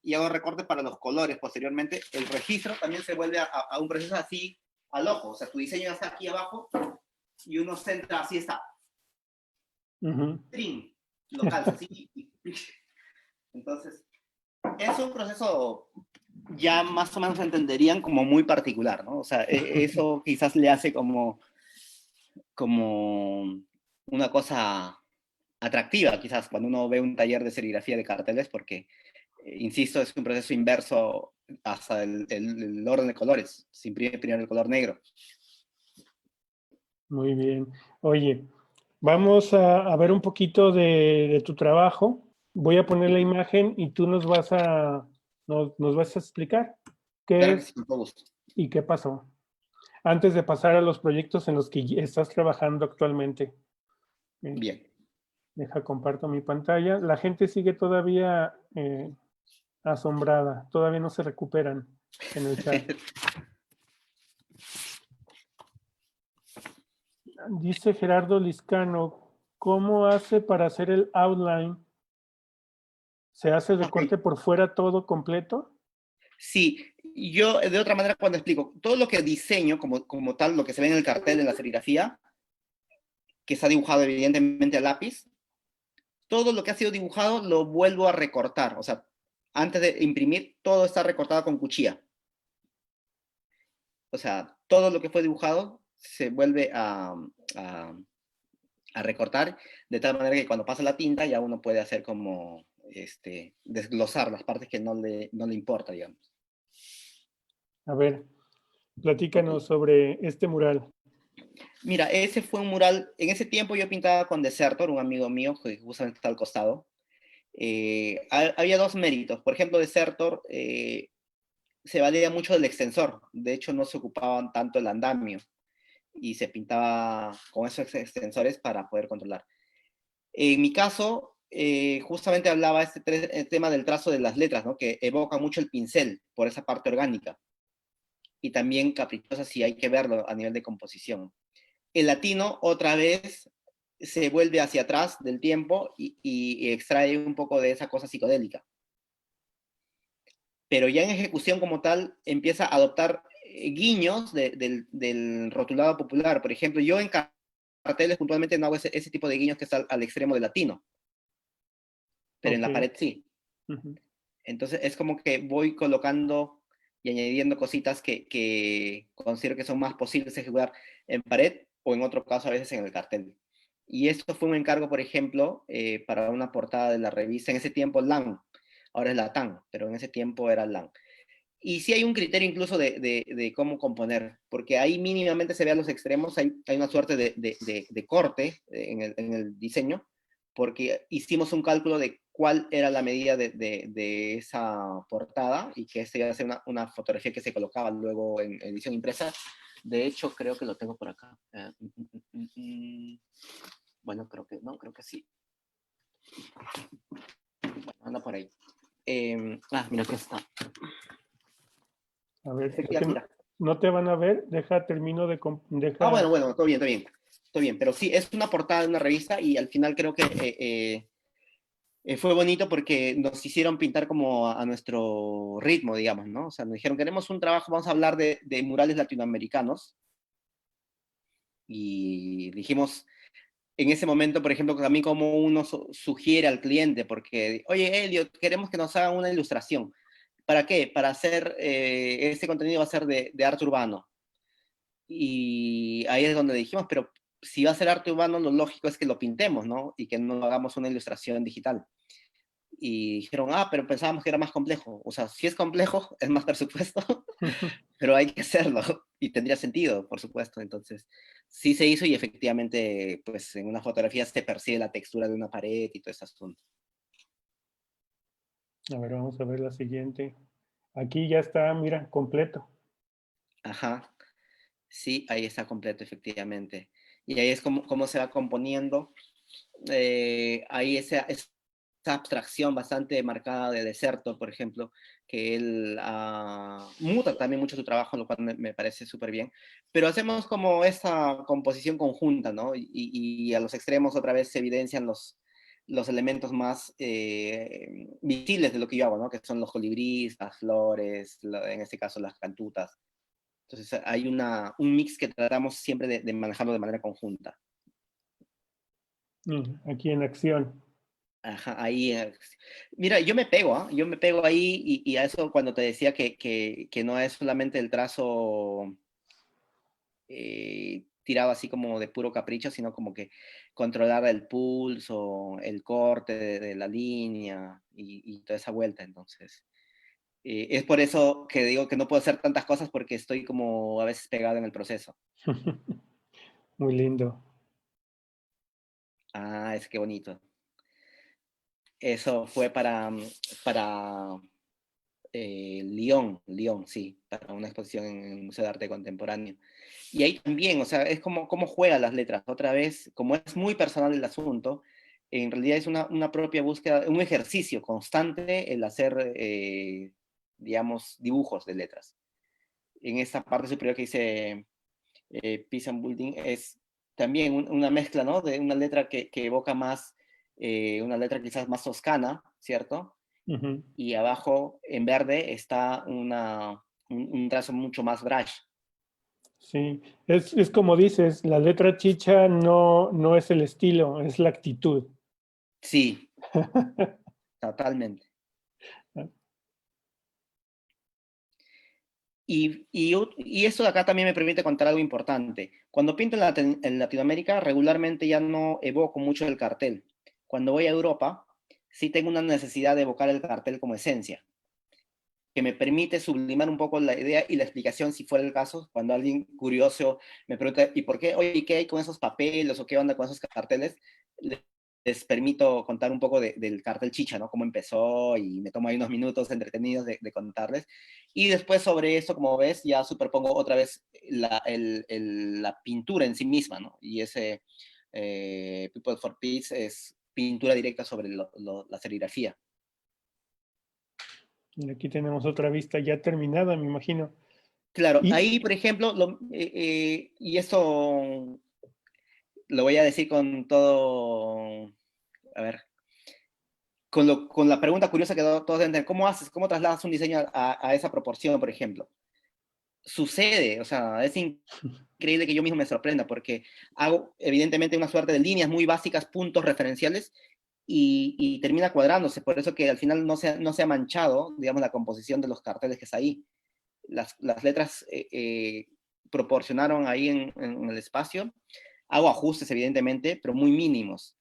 y hago recorte para los colores posteriormente, el registro también se vuelve a un proceso así al ojo. O sea, tu diseño ya está aquí abajo y uno centra, así está. Trin, lo calza así. Entonces, es un proceso ya más o menos entenderían como muy particular, ¿no? O sea, eso quizás le hace como una cosa atractiva, quizás, cuando uno ve un taller de serigrafía de carteles, porque, insisto, es un proceso inverso hasta el orden de colores. Se imprime primero el color negro.
Muy bien. Oye, vamos a ver un poquito de tu trabajo. Voy a poner la imagen y tú nos vas a explicar qué
Claro que sí,
es
con todo gusto.
y qué pasó. Antes de pasar a los proyectos en los que estás trabajando actualmente.
Bien.
Deja, comparto mi pantalla. La gente sigue todavía asombrada, todavía no se recuperan en el chat. Dice Gerardo Liscano, ¿cómo hace para hacer el outline? ¿Se hace de
Ok.
corte por fuera todo completo?
Sí, yo de otra manera cuando explico, todo lo que diseño como tal, lo que se ve en el cartel, en la serigrafía, que está dibujado evidentemente a lápiz, todo lo que ha sido dibujado lo vuelvo a recortar. O sea, antes de imprimir, todo está recortado con cuchilla. O sea, todo lo que fue dibujado se vuelve a recortar, de tal manera que cuando pasa la tinta ya uno puede hacer como desglosar las partes que no le importa, digamos.
A ver,
Ok.
platícanos sobre este mural.
Mira, ese fue un mural, en ese tiempo yo pintaba con Desertor, un amigo mío que justamente está al costado. Había dos méritos. Por ejemplo, Desertor se valía mucho del extensor, de hecho no se ocupaban tanto el andamio y se pintaba con esos extensores para poder controlar. En mi caso, justamente hablaba el tema del trazo de las letras, ¿no? Que evoca mucho el pincel por esa parte orgánica y también caprichosa si hay que verlo a nivel de composición. El latino otra vez se vuelve hacia atrás del tiempo y extrae un poco de esa cosa psicodélica. Pero ya en ejecución como tal empieza a adoptar guiños del rotulado popular. Por ejemplo, yo en carteles puntualmente no hago ese tipo de guiños que está al extremo del latino, pero en
Ok.
la pared sí.
Ujú.
Entonces es como que voy colocando y añadiendo cositas que considero que son más posibles de ejecutar en pared o en otro caso a veces en el cartel. Y esto fue un encargo, por ejemplo, para una portada de la revista, en ese tiempo LAN, ahora es la TAN, pero en ese tiempo era LAN. Y sí hay un criterio incluso de cómo componer, porque ahí mínimamente se ve a los extremos, hay una suerte de corte en el diseño, porque hicimos un cálculo de cuál era la medida de esa portada y que este iba a ser una fotografía que se colocaba luego en edición impresa. De hecho, creo que lo tengo por acá. Bueno, creo que no, creo que sí. Bueno, anda por ahí. Mira, aquí está.
A ver, es que
Efectivamente, mira.
no te van a ver. Deja, termino de...
Bueno,
Deja.
bueno, todo bien, todo bien. Todo bien, pero sí, es una portada de una revista y al final creo que fue bonito porque nos hicieron pintar como a nuestro ritmo, digamos, ¿no? O sea, nos dijeron, queremos un trabajo, vamos a hablar de murales latinoamericanos. Y dijimos, en ese momento, por ejemplo, también como uno sugiere al cliente, porque, oye, Elliot, queremos que nos hagan una ilustración. ¿Para qué? Para hacer, este contenido va a ser de arte urbano. Y ahí es donde dijimos, pero si va a ser arte urbano, lo lógico es que lo pintemos, ¿no? Y que no hagamos una ilustración digital. Y dijeron, pero pensábamos que era más complejo. O sea, si es complejo, es más presupuesto, pero hay que hacerlo. Y tendría sentido, por supuesto. Entonces, sí se hizo y efectivamente, pues en una fotografía se percibe la textura de una pared y todo ese asunto.
A ver, vamos a ver la siguiente. Aquí ya está, mira, completo.
Ajá, sí, ahí está completo, efectivamente. Y ahí es como se va componiendo. Hay esa abstracción bastante marcada de Deserto, por ejemplo, que él muta también mucho su trabajo, lo cual me parece súper bien. Pero hacemos como esa composición conjunta, ¿no? Y a los extremos otra vez se evidencian los elementos más visibles de lo que yo hago, ¿no? Que son los colibríes, las flores, en este caso las cantutas. Entonces hay un mix que tratamos siempre de manejarlo de manera conjunta.
Aquí en acción.
Ajá, ahí, mira, yo me pego, ¿ah? Yo me pego ahí y a eso cuando te decía que no es solamente el trazo tirado así como de puro capricho, sino como que controlar el pulso, el corte de la línea y toda esa vuelta. Entonces, es por eso que digo que no puedo hacer tantas cosas porque estoy como a veces pegado en el proceso.
Muy lindo.
Ah, es que bonito. Eso fue para Lyon, sí, para una exposición en el Museo de Arte Contemporáneo. Y ahí también, o sea, es como cómo juega las letras. Otra vez, como es muy personal el asunto, en realidad es una propia búsqueda, un ejercicio constante el hacer, digamos, dibujos de letras. En esta parte superior que dice Peace and Building es también una mezcla, ¿no? De una letra que evoca más, una letra quizás más toscana, ¿cierto?
Ujú.
Y abajo en verde está un trazo mucho más brush.
Sí, es como dices, la letra chicha no es el estilo, es la actitud.
Sí, totalmente. Y esto de acá también me permite contar algo importante. Cuando pinto en Latinoamérica, regularmente ya no evoco mucho el cartel. Cuando voy a Europa, sí tengo una necesidad de evocar el cartel como esencia, que me permite sublimar un poco la idea y la explicación, si fuera el caso, cuando alguien curioso me pregunta, ¿y por qué? Oye, ¿qué hay con esos papeles o qué onda con esos carteles? Les permito contar un poco del cartel Chicha, ¿no? Cómo empezó y me tomo ahí unos minutos entretenidos de contarles. Y después sobre eso, como ves, ya superpongo otra vez la pintura en sí misma, ¿no? Y ese People for Peace es pintura directa sobre la serigrafía.
Y aquí tenemos otra vista ya terminada, me imagino.
Claro,
Y
ahí, por ejemplo, y esto lo voy a decir con todo, a ver, con la pregunta curiosa que todos deben tener, ¿cómo haces, cómo trasladas un diseño a esa proporción, por ejemplo? Sucede, o sea, es increíble que yo mismo me sorprenda, porque hago evidentemente una suerte de líneas muy básicas, puntos referenciales, y termina cuadrándose, por eso que al final no se ha manchado, digamos, la composición de los carteles que está ahí. Las letras proporcionaron ahí en el espacio. Hago ajustes, evidentemente, pero muy mínimos.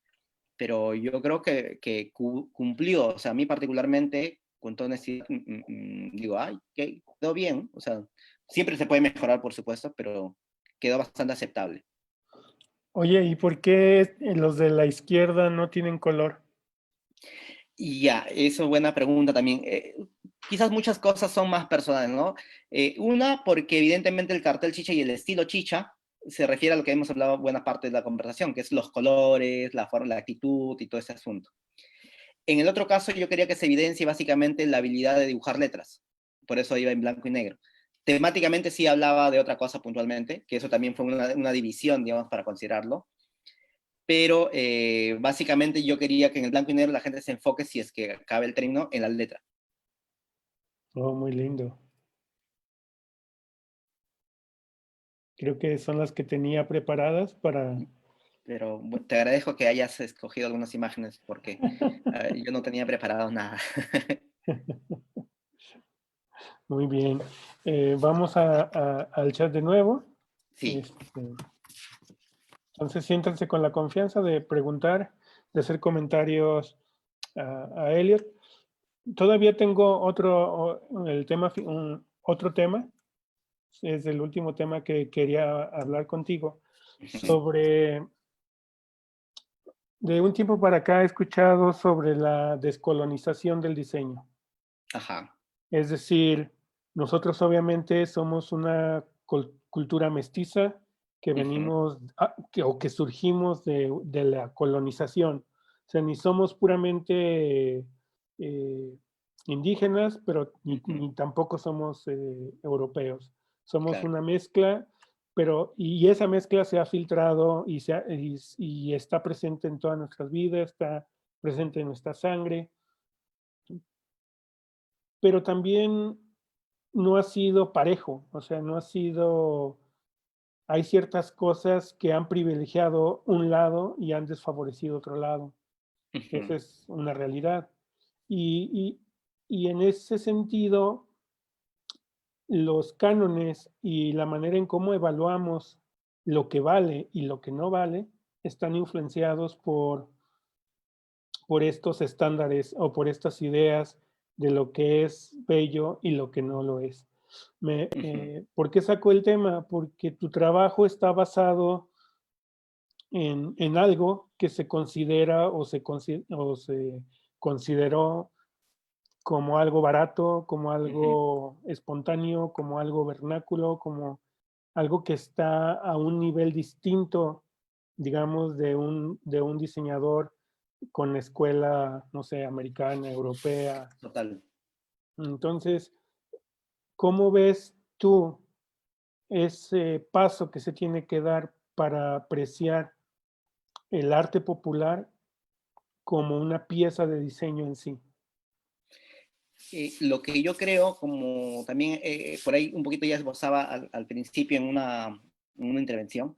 Pero yo creo que cumplió, o sea, a mí particularmente, con toda honestidad, digo, ay, que quedó bien, o sea, siempre se puede mejorar, por supuesto, pero quedó bastante aceptable.
oye, ¿y por qué los de la izquierda no tienen color?
Y ya, eso es buena pregunta también. Quizás muchas cosas son más personales, ¿no? Una, porque evidentemente el cartel chicha y el estilo chicha se refiere a lo que hemos hablado buena parte de la conversación, que es los colores, la forma, la actitud y todo ese asunto. En el otro caso, yo quería que se evidencie básicamente la habilidad de dibujar letras. Por eso iba en blanco y negro. Temáticamente sí hablaba de otra cosa puntualmente, que eso también fue una división, digamos, para considerarlo. Pero básicamente yo quería que en el blanco y negro la gente se enfoque, si es que cabe el término, en la letra.
Oh, muy lindo. Creo que son las que tenía preparadas para...
Pero te agradezco que hayas escogido algunas imágenes porque yo no tenía preparado nada.
Muy bien. Vamos al chat de nuevo.
Sí.
Este, entonces, siéntanse con la confianza de preguntar, de hacer comentarios a Elliot. Todavía tengo el tema, otro tema, es el último tema que quería hablar contigo, sobre, de un tiempo para acá he escuchado sobre la descolonización del diseño.
Ajá.
Es decir, nosotros obviamente somos una cultura mestiza que
Ujú,
venimos o que surgimos de la colonización. O sea, ni somos puramente eh, indígenas, pero
ujú,
ni tampoco somos europeos. Somos
claro.
una mezcla, pero y esa mezcla se ha filtrado y está presente en todas nuestras vidas, está presente en nuestra sangre, pero también no ha sido parejo, o sea, no ha sido, hay ciertas cosas que han privilegiado un lado y han desfavorecido otro lado.
Ujú,
Esa es una realidad. Y, y en ese sentido, los cánones y la manera en cómo evaluamos lo que vale y lo que no vale están influenciados por estos estándares o por estas ideas de lo que es bello y lo que no lo es.
ujú,
¿Por qué saco el tema? Porque tu trabajo está basado en algo que se considera o se consideró como algo barato, como
ujú.
algo espontáneo, como algo vernáculo, como algo que está a un nivel distinto, digamos, de un diseñador con escuela, no sé, americana, europea.
Total.
Entonces, ¿cómo ves tú ese paso que se tiene que dar para apreciar el arte popular como una pieza de diseño en sí?
Lo que yo creo, como también por ahí un poquito ya esbozaba al principio en una intervención,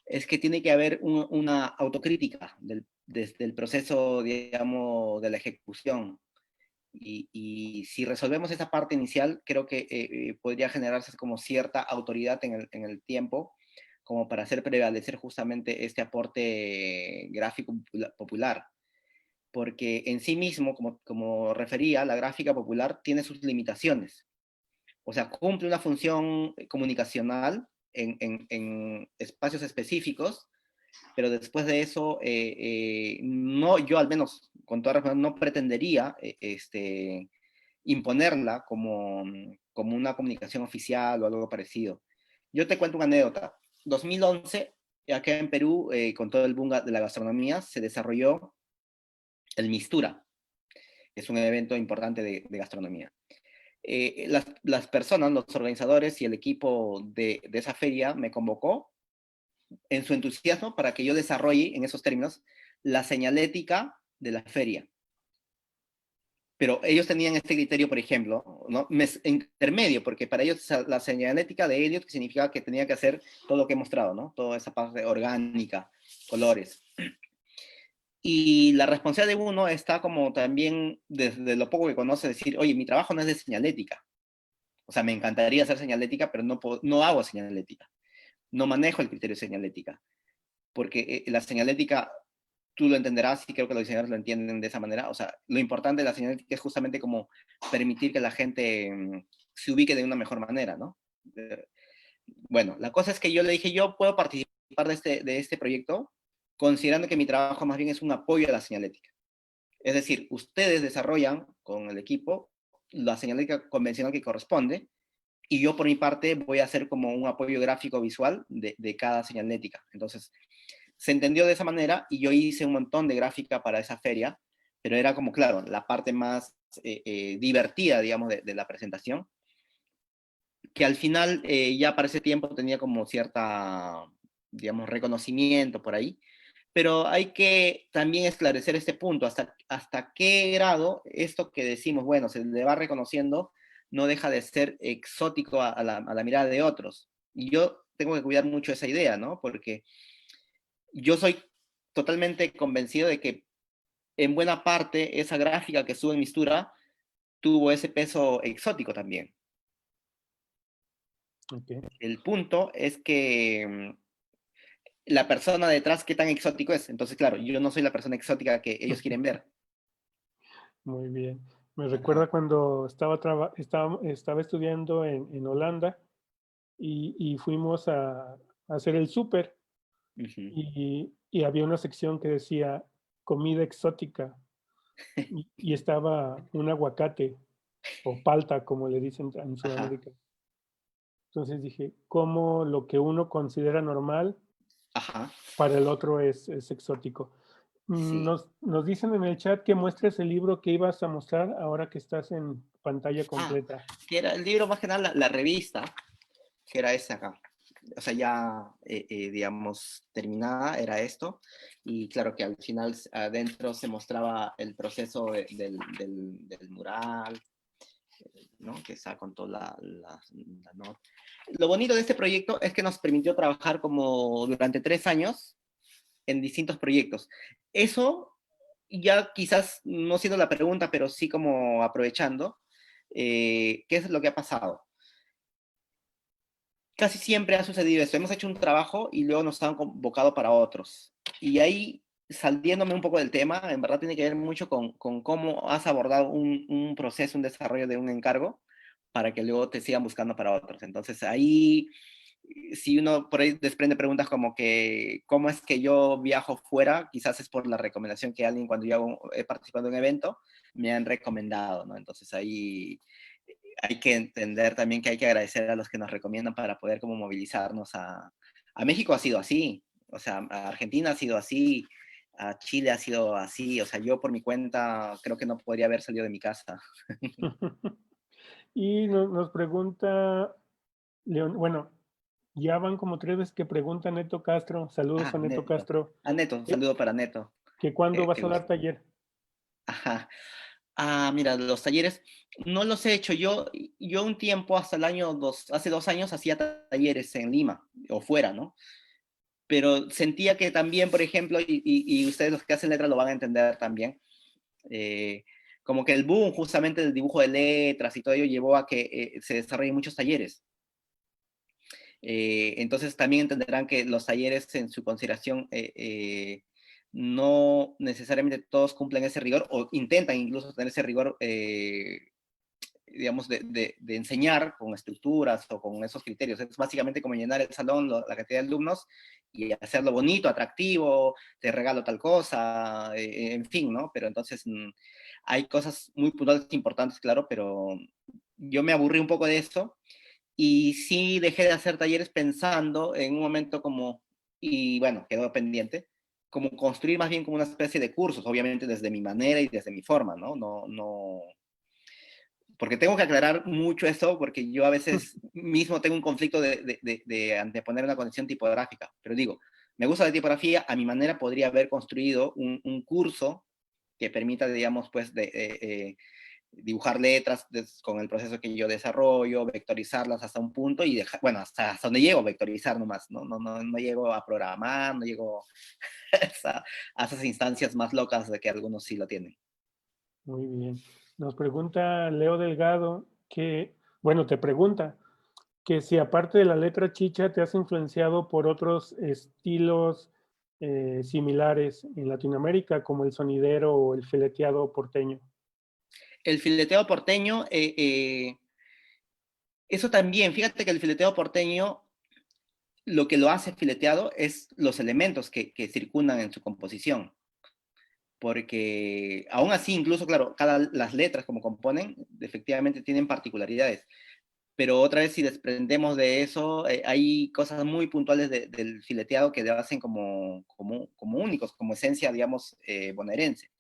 es que tiene que haber una autocrítica desde el proceso, digamos, de la ejecución. Y si resolvemos esa parte inicial, creo que podría generarse como cierta autoridad en el tiempo, como para hacer prevalecer justamente este aporte gráfico popular. Porque en sí mismo, como refería, la gráfica popular tiene sus limitaciones. O sea, cumple una función comunicacional en espacios específicos, pero después de eso, no, yo al menos, con toda razón, no pretendería imponerla como una comunicación oficial o algo parecido. Yo te cuento una anécdota. 2011, acá en Perú, con todo el boom de la gastronomía, se desarrolló el Mistura, que es un evento importante de gastronomía. Las personas, los organizadores y el equipo de esa feria me convocó en su entusiasmo para que yo desarrolle en esos términos la señalética de la feria. Pero ellos tenían este criterio, por ejemplo, ¿no? Intermedio, porque para ellos la señalética de Elliot significaba que tenía que hacer todo lo que he mostrado, ¿no? Toda esa parte orgánica, colores. Y la responsabilidad de uno está como también, desde lo poco que conoce, decir, oye, mi trabajo no es de señalética. O sea, me encantaría hacer señalética, pero no hago señalética. No manejo el criterio de señalética. Porque la señalética, tú lo entenderás y creo que los diseñadores lo entienden de esa manera. O sea, lo importante de la señalética es justamente como permitir que la gente se ubique de una mejor manera, ¿no? Bueno, la cosa es que yo le dije, yo puedo participar de este proyecto considerando que mi trabajo más bien es un apoyo a la señalética. Es decir, ustedes desarrollan con el equipo la señalética convencional que corresponde y yo por mi parte voy a hacer como un apoyo gráfico visual de cada señalética. Entonces, se entendió de esa manera y yo hice un montón de gráfica para esa feria, pero era como, claro, la parte más divertida, digamos, de la presentación, que al final ya para ese tiempo tenía como cierta, digamos, reconocimiento por ahí, pero hay que también esclarecer este punto, hasta qué grado esto que decimos, bueno, se le va reconociendo, no deja de ser exótico a la mirada de otros. Y yo tengo que cuidar mucho esa idea, ¿no? Porque yo soy totalmente convencido de que en buena parte esa gráfica que sube en Mistura tuvo ese peso exótico también.
Okey,
El punto es que la persona detrás, qué tan exótico es. Entonces, claro, yo no soy la persona exótica que ellos quieren ver.
muy bien. Me recuerda
Ajá.
cuando estaba estudiando en Holanda y fuimos a hacer el súper
Ujú.
y había una sección que decía comida exótica y estaba un aguacate o palta, como le dicen en
Ajá.
Sudamérica. Entonces dije, ¿cómo lo que uno considera normal
Ajá.
para el otro es exótico?
Sí.
Nos dicen en el chat que muestres el libro que ibas a mostrar ahora que estás en pantalla
Ah,
completa.
que era el libro más que nada, la revista, que era esta acá. O sea, ya, digamos, terminada era esto. Y claro que al final adentro se mostraba el proceso del mural, ¿no? Que está con toda la nota. Lo bonito de este proyecto es que nos permitió trabajar como durante 3 años en distintos proyectos. Eso ya quizás no siendo la pregunta, pero sí como aprovechando, ¿qué es lo que ha pasado? Casi siempre ha sucedido esto. Hemos hecho un trabajo y luego nos han convocado para otros. Y ahí, saliéndome un poco del tema, en verdad tiene que ver mucho con cómo has abordado un proceso, un desarrollo de un encargo, para que luego te sigan buscando para otros. Entonces ahí, si uno por ahí desprende preguntas como que, ¿cómo es que yo viajo fuera? Quizás es por la recomendación que alguien cuando yo he participado en un evento, me han recomendado, ¿no? Entonces ahí hay que entender también que hay que agradecer a los que nos recomiendan para poder como movilizarnos a México ha sido así, o sea, a Argentina ha sido así, a Chile ha sido así, o sea, yo por mi cuenta creo que no podría haber salido de mi casa.
Y nos pregunta, León, bueno, ya van como 3 veces que pregunta Neto Castro, saludos
Ah,
a Neto
Neto.
Castro,
A Neto, un
que,
saludo para Neto.
que cuándo
Qué
vas a dar
gusto.
taller.
Ajá. Ah, mira, los talleres no los he hecho. Yo un tiempo, hasta el año hace 2 años, hacía talleres en Lima o fuera, ¿no? Pero sentía que también, por ejemplo, y ustedes los que hacen letras lo van a entender también, eh, como que el boom justamente del dibujo de letras y todo ello llevó a que se desarrollen muchos talleres. Entonces también entenderán que los talleres en su consideración no necesariamente todos cumplen ese rigor o intentan incluso tener ese rigor digamos, de enseñar con estructuras o con esos criterios. Es básicamente como llenar el salón, la cantidad de alumnos y hacerlo bonito, atractivo, te regalo tal cosa, en fin, ¿no? Pero entonces hay cosas muy puntuales importantes, claro, pero yo me aburrí un poco de eso y sí dejé de hacer talleres pensando en un momento como, y bueno, quedó pendiente, como construir más bien como una especie de cursos, obviamente desde mi manera y desde mi forma, ¿no? No, porque tengo que aclarar mucho eso, porque yo a veces mismo tengo un conflicto de anteponer una condición tipográfica, pero digo, me gusta la tipografía, a mi manera podría haber construido un curso que permita, digamos, pues, dibujar letras con el proceso que yo desarrollo, vectorizarlas hasta un punto y dejar, bueno, hasta donde llego, vectorizar nomás, no llego a programar, no llego a esas instancias más locas de que algunos sí lo tienen.
Muy bien. Nos pregunta Leo Delgado que, bueno, te pregunta que si aparte de la letra chicha te has influenciado por otros estilos similares en Latinoamérica, como el sonidero o el fileteado porteño.
El fileteo porteño, eso también, fíjate que el fileteo porteño, lo que lo hace fileteado es los elementos que circundan en su composición, porque aún así, incluso, claro, las letras como componen, efectivamente tienen particularidades, pero otra vez si desprendemos de eso, hay cosas muy puntuales del fileteado que le hacen como únicos, como esencia, digamos, bonaerense.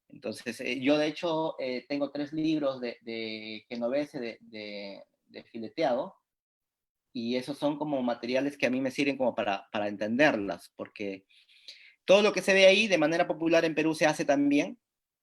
Entonces, yo de hecho tengo 3 libros de genovese de fileteado, y esos son como materiales que a mí me sirven como para entenderlas, porque todo lo que se ve ahí de manera popular en Perú se hace también,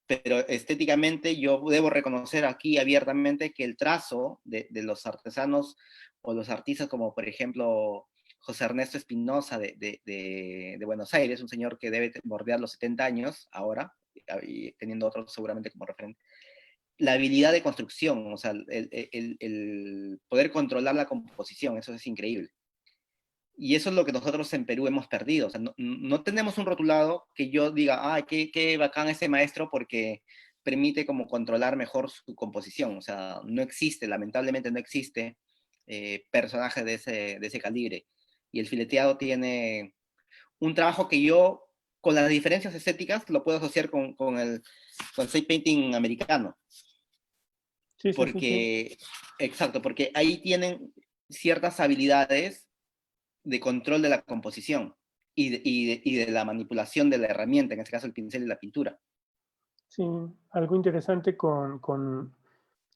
pero estéticamente yo debo reconocer aquí abiertamente que el trazo de los artesanos o los artistas como por ejemplo José Ernesto Espinosa de Buenos Aires, un señor que debe bordear los 70 años ahora, y teniendo otros seguramente como referente, la habilidad de construcción, o sea, el poder controlar la composición, eso es increíble. Y eso es lo que nosotros en Perú hemos perdido. O sea, no tenemos un rotulado que yo diga, ay, qué bacán ese maestro porque permite como controlar mejor su composición. O sea, no existe, lamentablemente no existe personaje de ese calibre. Y el fileteado tiene un trabajo que yo, con las diferencias estéticas, lo puedo asociar con el side painting americano.
Sí, sí, sí, sí.
Porque, exacto, porque ahí tienen ciertas habilidades de control de la composición y de la manipulación de la herramienta, en este caso el pincel y la pintura.
Sí, algo interesante con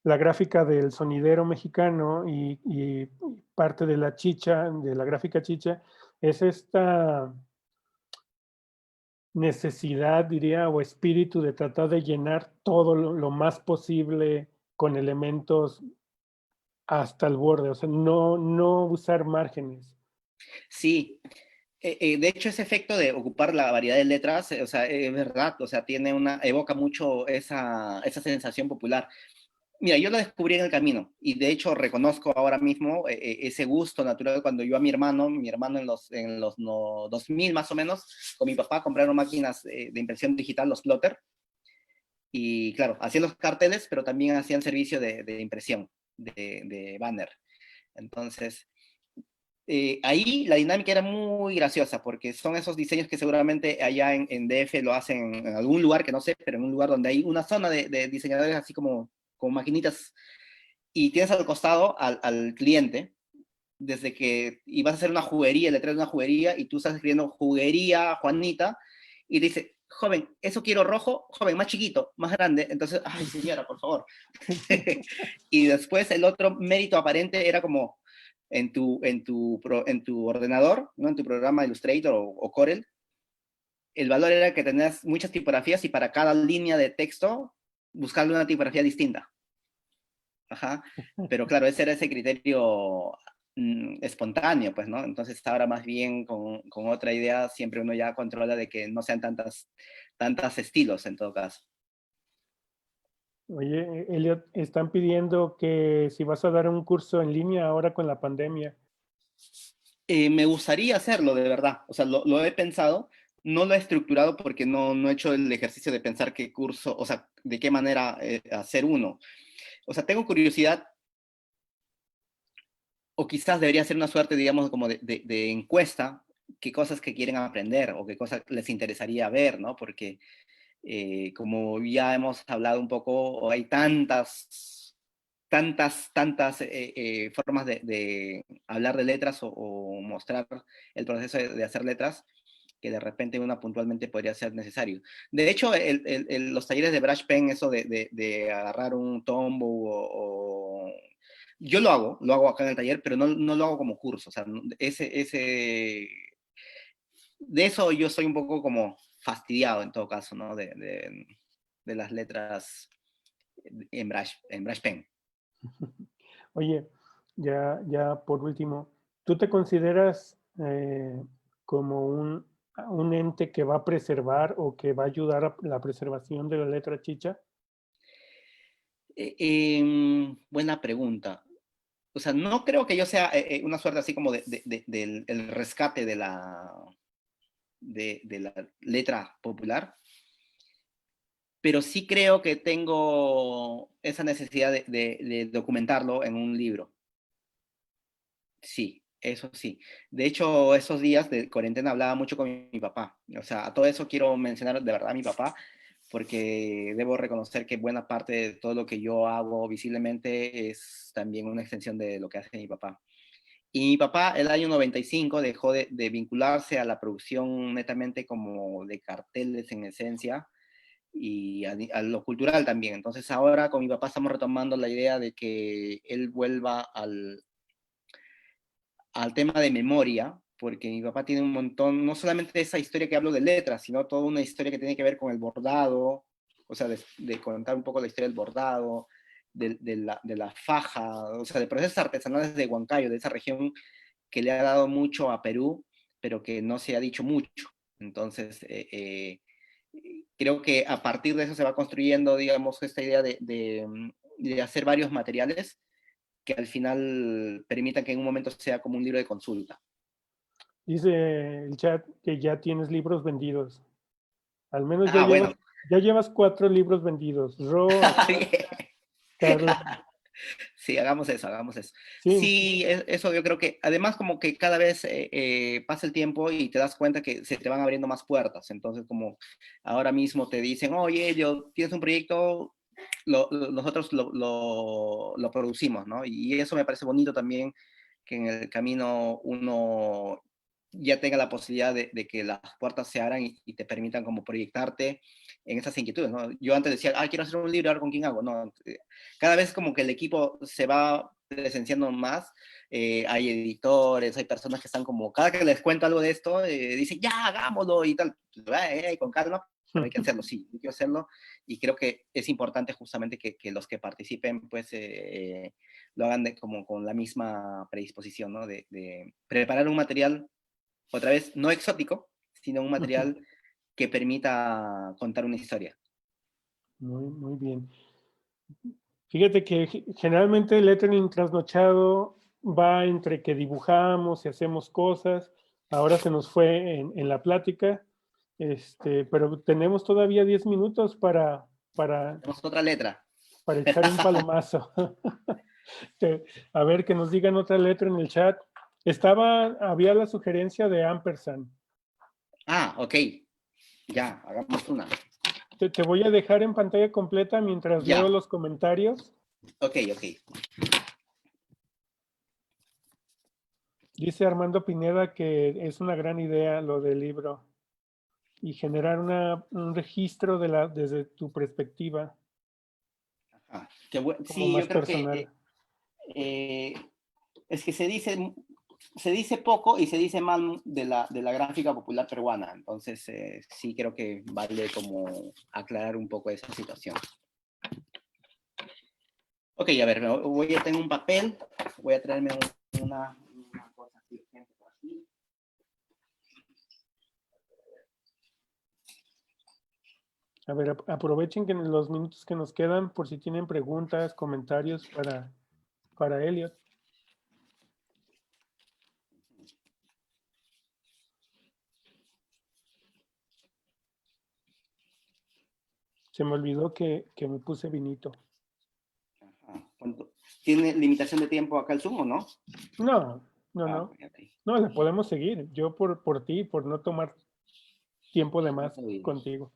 la gráfica del sonidero mexicano y parte de la chicha, de la gráfica chicha, es esta necesidad, diría, o espíritu de tratar de llenar todo lo más posible con elementos hasta el borde, o sea, no usar márgenes.
Sí, De hecho, ese efecto de ocupar la variedad de letras, o sea, es verdad, o sea, evoca mucho esa sensación popular. Mira, yo lo descubrí en el camino y de hecho reconozco ahora mismo ese gusto natural cuando yo a mi hermano en los 2000 más o menos, con mi papá compraron máquinas de impresión digital, los plotter, y claro, hacían los carteles, pero también hacían servicio de impresión, de banner. Entonces, ahí la dinámica era muy graciosa, porque son esos diseños que seguramente allá en DF lo hacen en algún lugar que no sé, pero en un lugar donde hay una zona de diseñadores así como maquinitas, y tienes al costado al cliente, desde que y vas a hacer una juguería, le traes una juguería, y tú estás escribiendo juguería Juanita, y dice, joven, eso quiero rojo, joven, más chiquito, más grande, entonces, ay señora, por favor. Y después el otro mérito aparente era como en tu ordenador, ¿no? En tu programa Illustrator o Corel, el valor era que tenías muchas tipografías y para cada línea de texto buscarle una tipografía distinta. Ajá. Pero claro, ese era ese criterio espontáneo, pues, ¿no? Entonces ahora más bien con otra idea, siempre uno ya controla de que no sean tantas estilos en todo caso.
Oye, Elliot, están pidiendo que si vas a dar un curso en línea ahora con la pandemia.
Me gustaría hacerlo, de verdad. O sea, lo he pensado, no lo he estructurado porque no he hecho el ejercicio de pensar qué curso, o sea, de qué manera hacer uno. O sea, tengo curiosidad, o quizás debería ser una suerte, digamos, como de encuesta, qué cosas que quieren aprender o qué cosas les interesaría ver, ¿no? Porque como ya hemos hablado un poco, hay tantas formas de hablar de letras o mostrar el proceso de hacer letras, que de repente una puntualmente podría ser necesario. De hecho, los talleres de brush pen, eso de agarrar un tombo yo lo hago acá en el taller, pero no lo hago como curso. O sea, de eso yo soy un poco como fastidiado en todo caso, ¿no? De las letras en brush pen.
Oye, ya por último, ¿tú te consideras como un ente que va a preservar o que va a ayudar a la preservación de la letra chicha?
Buena pregunta. O sea, no creo que yo sea una suerte así como del el rescate de la letra popular, pero sí creo que tengo esa necesidad de documentarlo en un libro. Sí, eso sí. De hecho, esos días de cuarentena hablaba mucho con mi papá. O sea, a todo eso quiero mencionar de verdad a mi papá, porque debo reconocer que buena parte de todo lo que yo hago visiblemente es también una extensión de lo que hace mi papá. Y mi papá, el año 95, dejó de vincularse a la producción netamente como de carteles en esencia y a lo cultural también. Entonces ahora con mi papá estamos retomando la idea de que él vuelva al tema de memoria, porque mi papá tiene un montón, no solamente esa historia que hablo de letras, sino toda una historia que tiene que ver con el bordado, o sea, de contar un poco la historia del bordado, de la faja, o sea, de procesos artesanales de Huancayo, de esa región que le ha dado mucho a Perú, pero que no se ha dicho mucho. Entonces, creo que a partir de eso se va construyendo, digamos, esta idea de hacer varios materiales que al final permitan que en un momento sea como un libro de consulta.
Dice el chat que ya tienes libros vendidos. Al menos
Ah, bueno.
ya llevas 4 libros vendidos. Ro, Carla.
Sí, hagamos eso, hagamos eso.
Sí,
Sí, eso yo creo que además como que cada vez pasa el tiempo y te das cuenta que se te van abriendo más puertas. Entonces como ahora mismo te dicen, oye, yo tienes un proyecto, nosotros lo producimos, ¿no? Y eso me parece bonito también, que en el camino uno ya tenga la posibilidad de que las puertas se abran y te permitan como proyectarte en esas inquietudes, ¿no? Yo antes decía, quiero hacer un libro, ahora con quién hago, no, cada vez como que el equipo se va presenciando más, hay editores, hay personas que están como, cada que les cuento algo de esto, dicen, ya, hagámoslo y tal, con calma, pero hay que hacerlo, sí, hay que hacerlo, y creo que es importante justamente que los que participen, pues, lo hagan como con la misma predisposición, ¿no? De preparar un material otra vez, no exótico, sino un
Ujú.
material que permita contar una historia.
Muy bien. Fíjate que generalmente el lettering trasnochado va entre que dibujamos y hacemos cosas. Ahora se nos fue en la plática, pero tenemos todavía 10 minutos para,
Tenemos otra letra.
para echar un palomazo. A ver, que nos digan otra letra en el chat. Había la sugerencia de ampersand.
Ah, ok. Ya, hagamos una.
Te voy a dejar en pantalla completa mientras leo
Ya,
los comentarios.
ok, ok.
Dice Armando Pineda que es una gran idea lo del libro y generar un registro desde tu perspectiva,
Ajá.
como
Sí, yo
más
creo que
personal.
eh, es que se dice poco y se dice mal de la gráfica popular peruana. Entonces, sí creo que vale como aclarar un poco esa situación. Ok, a ver, tengo un papel, voy a traerme una cosa así urgente por aquí.
A ver, aprovechen que en los minutos que nos quedan por si tienen preguntas, comentarios para Elliot. Se me olvidó que me puse vinito.
Ajá. ¿Tiene limitación de tiempo acá el Zoom o no?
No,
Ah,
no.
ok, ok.
No, le podemos seguir. Yo por ti, por no tomar tiempo de más
Está bien.
contigo.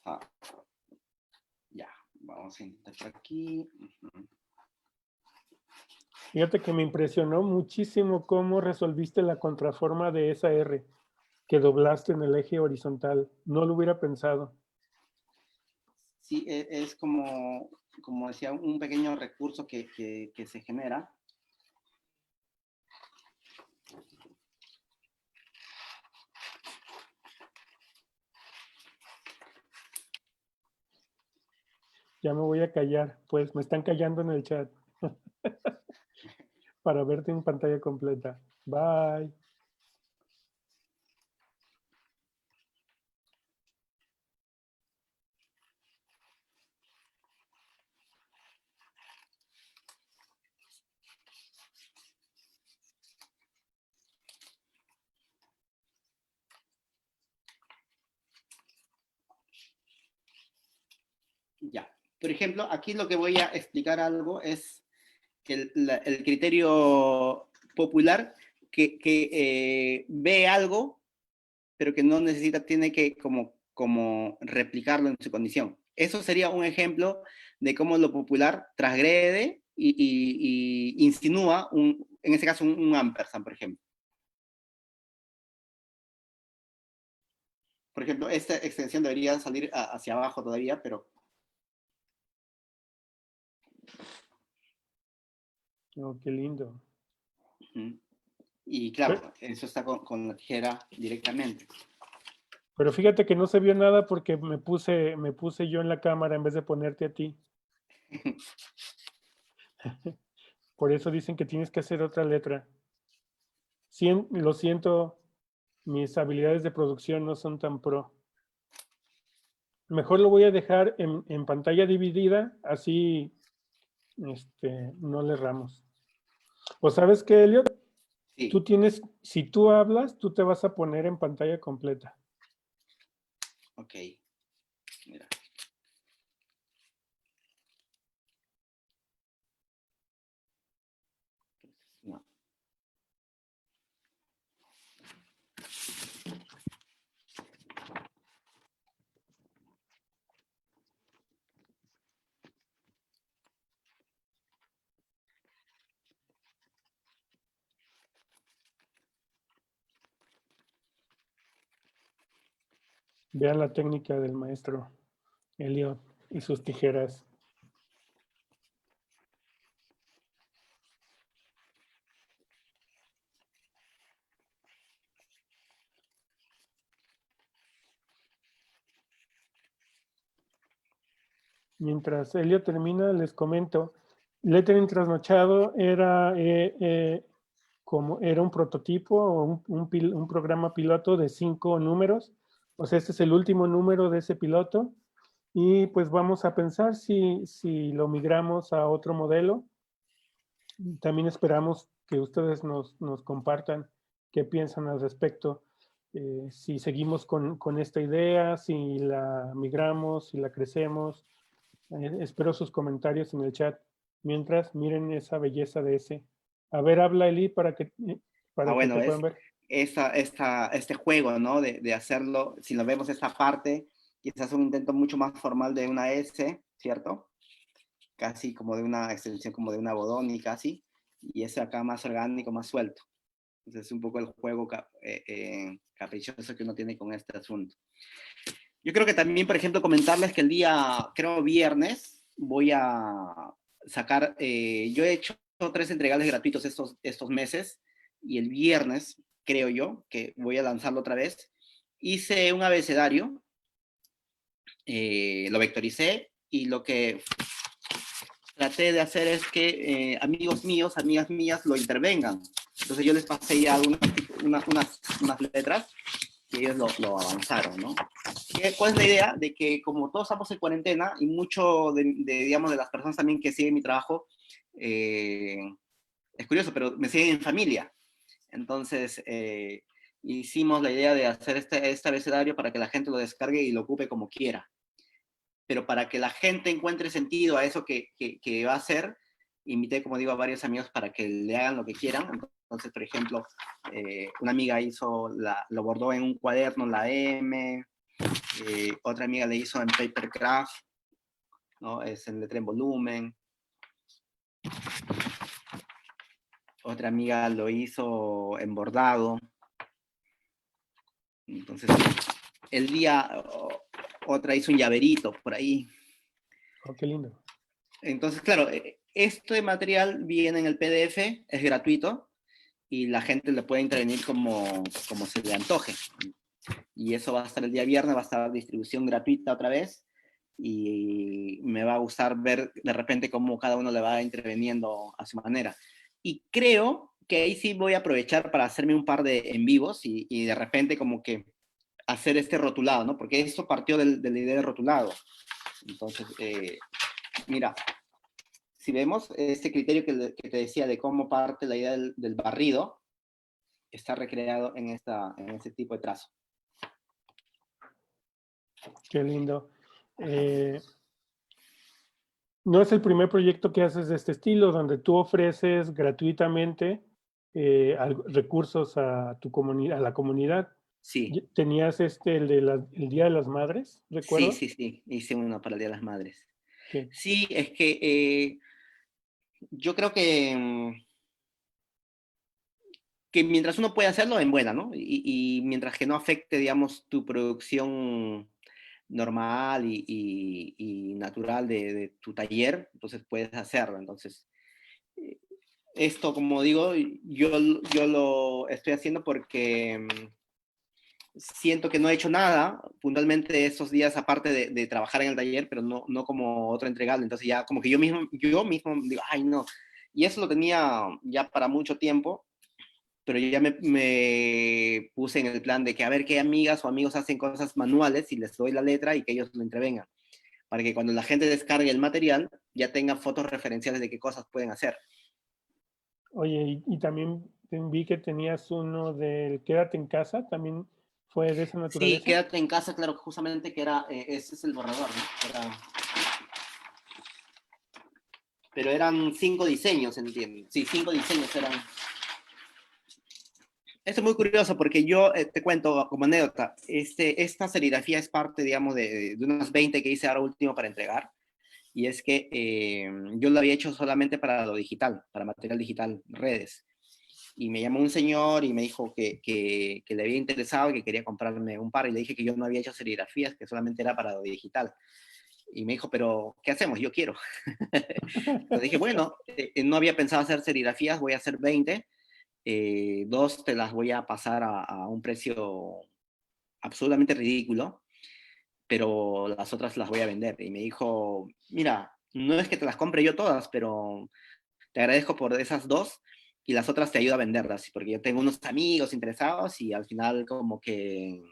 Ah, ya, vamos a intentar por aquí.
Fíjate que me impresionó muchísimo cómo resolviste la contraforma de esa R que doblaste en el eje horizontal. No lo hubiera pensado.
Sí, es como decía, un pequeño recurso que se genera.
Ya me voy a callar, pues me están callando en el chat para verte en pantalla completa. Bye.
Ya. Por ejemplo, aquí lo que voy a explicar algo es que el criterio popular que ve algo, pero que no necesita, tiene que como replicarlo en su condición. Eso sería un ejemplo de cómo lo popular transgrede y insinúa, en este caso, un ampersand, por ejemplo. Por ejemplo, esta extensión debería salir hacia abajo todavía, pero...
Oh, qué lindo.
Y
Pero,
claro, eso está con la tijera directamente.
pero fíjate que no se vio nada porque me puse yo en la cámara en vez de ponerte a ti. Por eso dicen que tienes que hacer otra letra. Lo siento, mis habilidades de producción no son tan pro. Mejor lo voy a dejar en pantalla dividida, así no le erramos. ¿O sabes qué, Elliot?
Sí,
Si tú hablas, tú te vas a poner en pantalla completa.
ok. Mira. No.
Vean la técnica del maestro Elliot y sus tijeras. Mientras Elio termina, les comento. Lettering Trasnochado era, era un prototipo o un programa piloto de 5 números. O sea, este es el último número de ese piloto. Y pues vamos a pensar si lo migramos a otro modelo. También esperamos que ustedes nos compartan qué piensan al respecto. Si seguimos con esta idea, si la migramos, si la crecemos. Espero sus comentarios en el chat. Mientras, miren esa belleza de ese. A ver, habla Eli para que
Bueno,
te puedan
es
ver.
este juego, ¿no? De hacerlo, si lo vemos esta parte, quizás un intento mucho más formal de una S, ¿cierto? Casi como de una extensión como de una bodoni casi, y ese acá más orgánico, más suelto. Entonces es un poco el juego caprichoso que uno tiene con este asunto. Yo creo que también, por ejemplo, comentarles que el día, creo viernes, voy a sacar, yo he hecho 3 entregables gratuitos estos meses, y el viernes, creo yo, que voy a lanzarlo otra vez. Hice un abecedario, lo vectoricé, y lo que traté de hacer es que amigos míos, amigas mías, lo intervengan. Entonces yo les pasé ya unas letras que ellos lo avanzaron, ¿no? ¿Cuál es la idea? De que como todos estamos en cuarentena y mucho digamos, de las personas también que siguen mi trabajo, es curioso, pero me siguen en familia. Entonces, hicimos la idea de hacer este abecedario para que la gente lo descargue y lo ocupe como quiera. Pero para que la gente encuentre sentido a eso que va a hacer, invité, como digo, a varios amigos para que le hagan lo que quieran. Entonces, por ejemplo, una amiga lo bordó en un cuaderno, la M, otra amiga le hizo en papercraft, ¿no? Es en letra en volumen. Otra amiga lo hizo en bordado. Entonces, el día, otra hizo un llaverito por ahí.
Oh, qué lindo.
Entonces, claro, este material viene en el PDF, es gratuito, y la gente le puede intervenir como se le antoje. Y eso va a estar el día viernes, va a estar distribución gratuita otra vez, y me va a gustar ver de repente cómo cada uno le va interviniendo a su manera. Y creo que ahí sí voy a aprovechar para hacerme un par de en vivos y de repente como que hacer este rotulado, ¿no? Porque esto partió de la idea de rotulado. Entonces, mira, si vemos este criterio que te decía de cómo parte la idea del barrido, está recreado en este tipo de trazo.
Qué lindo. No es el primer proyecto que haces de este estilo, donde tú ofreces gratuitamente recursos a tu comunidad, a la comunidad.
Sí,
Tenías el Día de las Madres,
sí,
¿recuerdo?
sí, sí, hice uno para el Día de las Madres.
Sí.
Sí, es que yo creo que mientras uno puede hacerlo, en buena, ¿no? Y mientras que no afecte, digamos, tu producción normal y natural de tu taller, entonces puedes hacerlo. Entonces, eh, esto, como digo, yo lo estoy haciendo porque siento que no he hecho nada puntualmente estos días, aparte de trabajar en el taller, pero no como otro entregable. Entonces ya como que yo mismo digo, ay, no. Y eso lo tenía ya para mucho tiempo, pero yo ya me puse en el plan de que a ver qué amigas o amigos hacen cosas manuales y les doy la letra y que ellos lo entrevengan, para que cuando la gente descargue el material ya tenga fotos referenciales de qué cosas pueden hacer.
Oye, y también vi que tenías uno del Quédate en casa, también fue de esa
Sí,
naturaleza.
quédate en casa, claro, justamente que era, ese es el borrador, ¿no? Pero eran 5 diseños, entiendo. Sí, 5 diseños eran. Esto es muy curioso porque yo te cuento como anécdota, esta serigrafía es parte, digamos, de unas 20 que hice ahora último para entregar, y es que yo lo había hecho solamente para lo digital, para material digital, redes, y me llamó un señor y me dijo que le había interesado y que quería comprarme un par, y le dije que yo no había hecho serigrafías, que solamente era para lo digital, y me dijo, pero ¿qué hacemos? Yo quiero. Entonces dije, bueno, no había pensado hacer serigrafías, voy a hacer 20, 2 te las voy a pasar a un precio absolutamente ridículo, pero las otras las voy a vender. Y me dijo, mira, no es que te las compre yo todas, pero te agradezco por esas dos y las otras te ayudo a venderlas, porque yo tengo unos amigos interesados y al final como que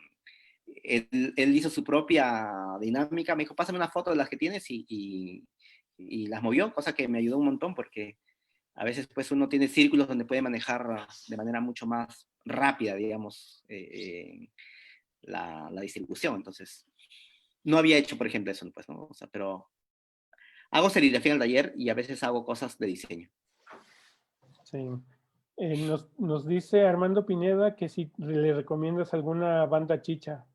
él hizo su propia dinámica, me dijo, pásame una foto de las que tienes y las movió, cosa que me ayudó un montón porque a veces pues uno tiene círculos donde puede manejar de manera mucho más rápida, digamos, la distribución. Entonces, no había hecho, por ejemplo, eso, pues, ¿no? O sea, pero hago serigrafía en el taller y a veces hago cosas de diseño.
Sí. Nos dice Armando Pineda que si le recomiendas alguna banda chicha,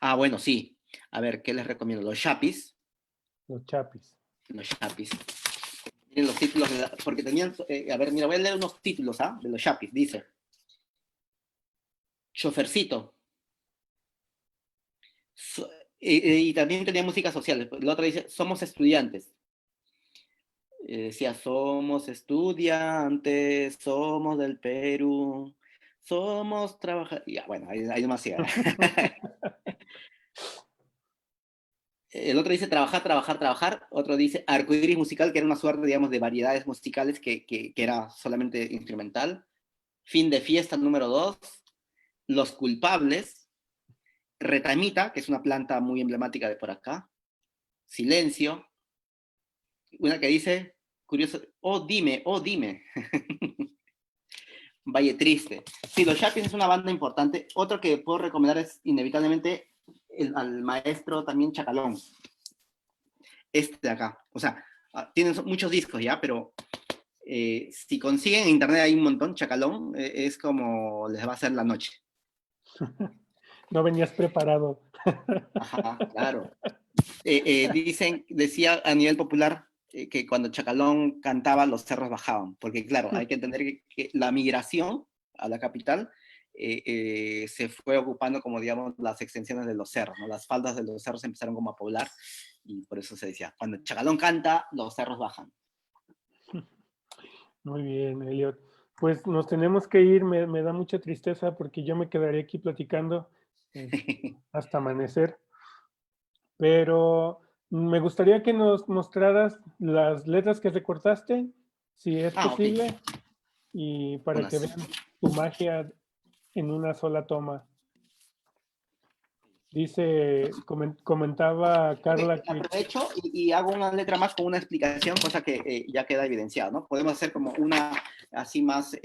Ah, bueno, sí. A ver, ¿qué les recomiendo? Los Chapis.
los chapis.
Los Chapis. Miren los títulos, porque tenían, a ver, mira, voy a leer unos títulos, ¿ah? De los Chapis. Dice, Chofercito. So- y también tenía música social. El otro dice, Somos estudiantes. Decía, somos estudiantes, somos del Perú, somos trabajadores. Ya, bueno, hay demasiado. El otro dice trabajar, trabajar, trabajar. Otro dice arcoíris musical, que era una suerte, digamos, de variedades musicales que era solamente instrumental. Fin de fiesta número 2. Los culpables. Retamita, que es una planta muy emblemática de por acá. Silencio. Una que dice, curioso, oh dime. Valle Triste. Sí, los Chapins es una banda importante. Otro que puedo recomendar es inevitablemente al maestro también Chacalón. Este de acá. O sea, tienen muchos discos ya, pero si consiguen en internet hay un montón, Chacalón, es como les va a hacer la noche.
No venías preparado.
Ajá, claro. Decía a nivel popular que cuando Chacalón cantaba los cerros bajaban, porque claro, hay que entender que la migración a la capital se fue ocupando como digamos las extensiones de los cerros, ¿no? Las faldas de los cerros empezaron como a poblar y por eso se decía, cuando Chacalón canta, los cerros bajan.
Muy bien, Elliot. Pues nos tenemos que ir, me da mucha tristeza porque yo me quedaría aquí platicando hasta amanecer, pero me gustaría que nos mostraras las letras que recortaste, si es
Ah, ok.
posible, y para que
Unas.
vean tu magia en una sola toma. Dice, comentaba
Ok,
Carla que
aprovecho y hago una letra más con una explicación, cosa que ya queda evidenciado, ¿no? Podemos hacer como una así más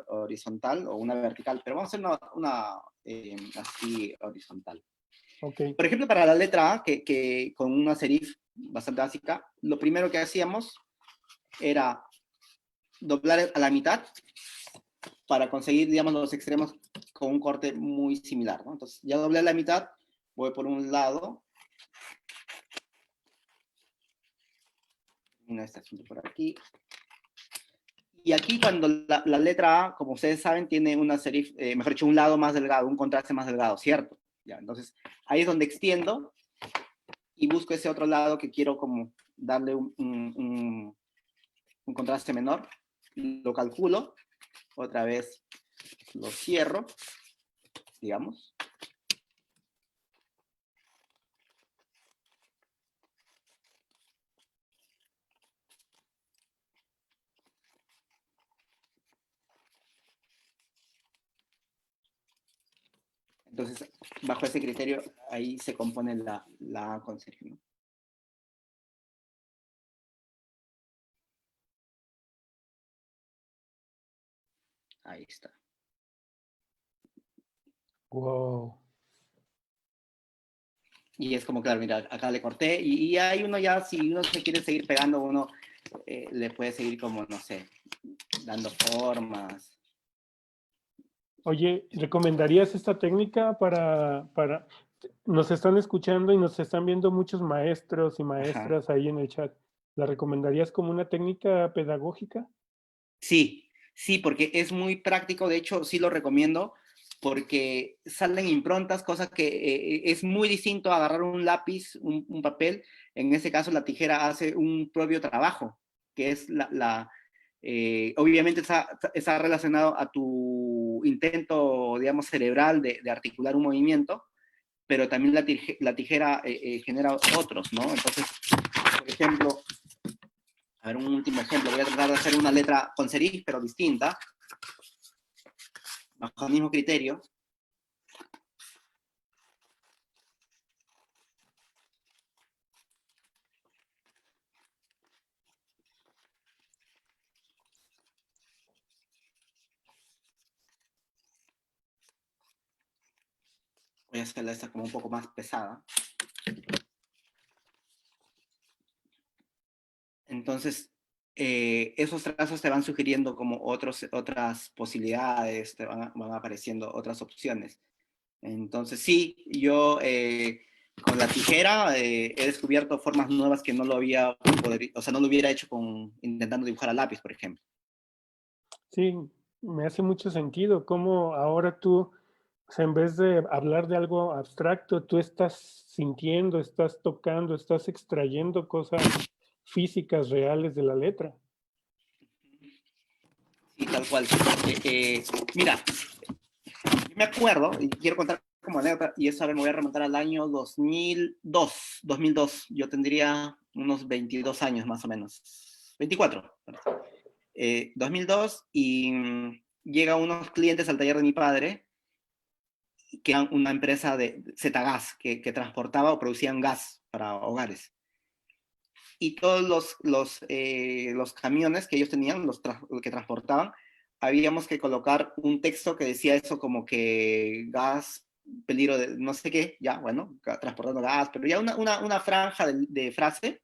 horizontal o una vertical, pero vamos a hacer una así horizontal.
ok,
Por ejemplo, para la letra A, que con una serif bastante básica, lo primero que hacíamos era doblar a la mitad para conseguir, digamos, los extremos con un corte muy similar, ¿no? Entonces, ya doblé a la mitad, voy por un lado, este asunto por aquí, y aquí cuando la letra A, como ustedes saben, tiene una serif, mejor dicho, un lado más delgado, un contraste más delgado, ¿cierto? Ya, entonces, ahí es donde extiendo y busco ese otro lado que quiero como darle un contraste menor, lo calculo, otra vez lo cierro, digamos. Entonces, bajo ese criterio, ahí se compone la A con Sergio, ¿no? Ahí está.
wow.
Y es como, claro, mira, acá le corté y hay uno ya, si uno se quiere seguir pegando, uno le puede seguir como, no sé, dando formas.
Oye, ¿recomendarías esta técnica nos están escuchando y nos están viendo muchos maestros y
Ajá.
maestras ahí en el chat? ¿La recomendarías como una técnica pedagógica?
Sí, sí, porque es muy práctico, de hecho, sí lo recomiendo, porque salen improntas, cosas que es muy distinto a agarrar un lápiz, un papel, en ese caso la tijera hace un propio trabajo, que es obviamente está relacionado a tu intento, digamos, cerebral de articular un movimiento, pero también la tijera genera otros, ¿no? Entonces, por ejemplo, a ver, un último ejemplo, voy a tratar de hacer una letra con serif, pero distinta, bajo el mismo criterio. Voy a hacerla esta como un poco más pesada. Entonces, esos trazos te van sugiriendo como otras posibilidades, van apareciendo otras opciones. Entonces, sí, yo con la tijera he descubierto formas nuevas que no lo había, o sea, no lo hubiera hecho intentando dibujar a lápiz, por ejemplo.
Sí, me hace mucho sentido cómo ahora tú, o sea, en vez de hablar de algo abstracto, tú estás sintiendo, estás tocando, estás extrayendo cosas físicas reales de la letra.
Sí, tal cual. Mira, yo me acuerdo, y quiero contar como anécdota, y eso, a ver, me voy a remontar al año 2002. Yo tendría unos 22 años más o menos. 24. 2002, y llegan unos clientes al taller de mi padre, que eran una empresa de Zetagas, que transportaba o producían gas para hogares. Y todos los camiones que ellos tenían, los que transportaban, habíamos que colocar un texto que decía eso como que gas, peligro de no sé qué, ya, bueno, transportando gas, pero ya una franja de frase,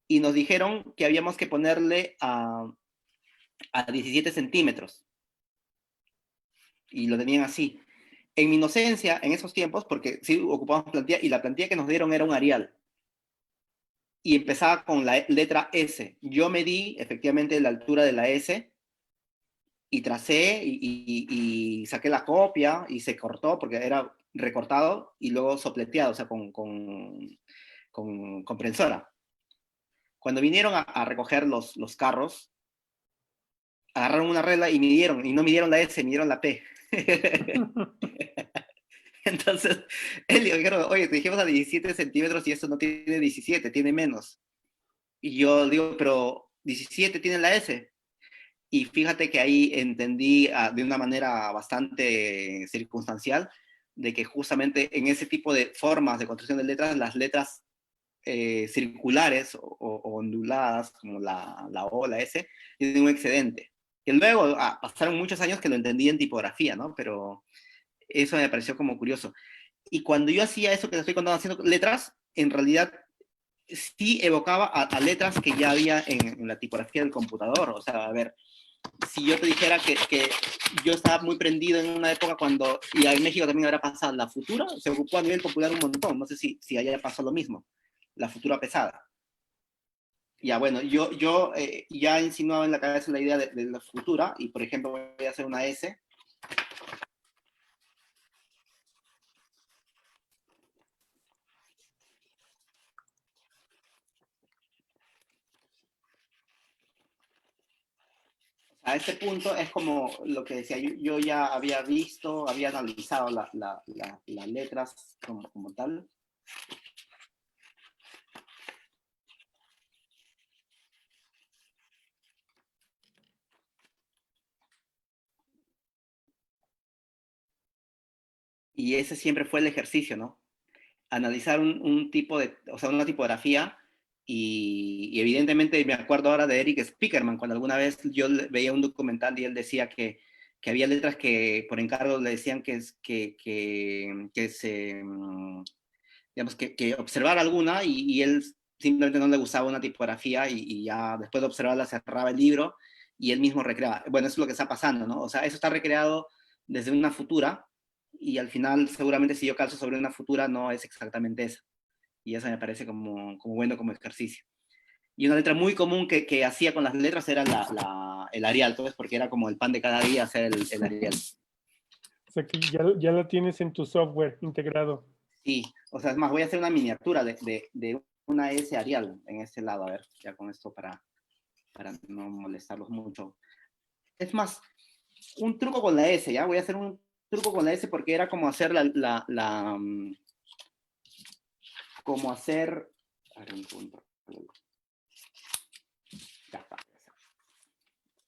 y nos dijeron que habíamos que ponerle a 17 centímetros, y lo tenían así. En mi inocencia, en esos tiempos, porque sí ocupábamos plantilla, y la plantilla que nos dieron era un Arial, y empezaba con la letra S. Yo medí efectivamente la altura de la S, y tracé y saqué la copia y se cortó porque era recortado y luego sopleteado, o sea, con comprensora. Cuando vinieron a recoger los carros, agarraron una regla y midieron, y no midieron la S, midieron la P. Entonces, él dijeron, oye, te dijimos a 17 centímetros y esto no tiene 17, tiene menos. Y yo digo, pero 17 tiene la S. Y fíjate que ahí entendí de una manera bastante circunstancial de que justamente en ese tipo de formas de construcción de letras, las letras circulares o onduladas, como la O, la S, tienen un excedente. Que luego pasaron muchos años que lo entendí en tipografía, ¿no? Pero eso me pareció como curioso. Y cuando yo hacía eso que te estoy contando, haciendo letras, en realidad sí evocaba a letras que ya había en la tipografía del computador. O sea, a ver, si yo te dijera que yo estaba muy prendido en una época cuando, y en México también habrá pasado, la futura se ocupó a nivel popular un montón, no sé si allá pasó lo mismo, la futura pesada. Ya, bueno, yo ya insinuaba en la cabeza la idea de la futura, y por ejemplo voy a hacer una S. A este punto es como lo que decía, yo ya había visto, había analizado las letras como tal. Y ese siempre fue el ejercicio, ¿no? Analizar un tipo de, o sea, una tipografía, y evidentemente me acuerdo ahora de Eric Spiekerman, cuando alguna vez yo veía un documental y él decía que había letras que por encargo le decían que se, digamos, que observara alguna, y él simplemente no le gustaba una tipografía, y ya después de observarla cerraba el libro y él mismo recreaba. Bueno, eso es lo que está pasando, ¿no? O sea, eso está recreado desde una futura, y al final seguramente si yo calzo sobre una futura no es exactamente esa. Y eso me parece como bueno como ejercicio. Y una letra muy común que hacía con las letras era el Arial, entonces, porque era como el pan de cada día hacer el Arial.
O sea que ya lo tienes en tu software integrado.
Sí, o sea, es más, voy a hacer una miniatura de una S Arial en este lado, a ver, ya con esto para no molestarlos mucho. Es más, un truco con la S, ¿ya? Voy a hacer truco con la S porque era como hacer como hacer, a ver, un punto. Ya está.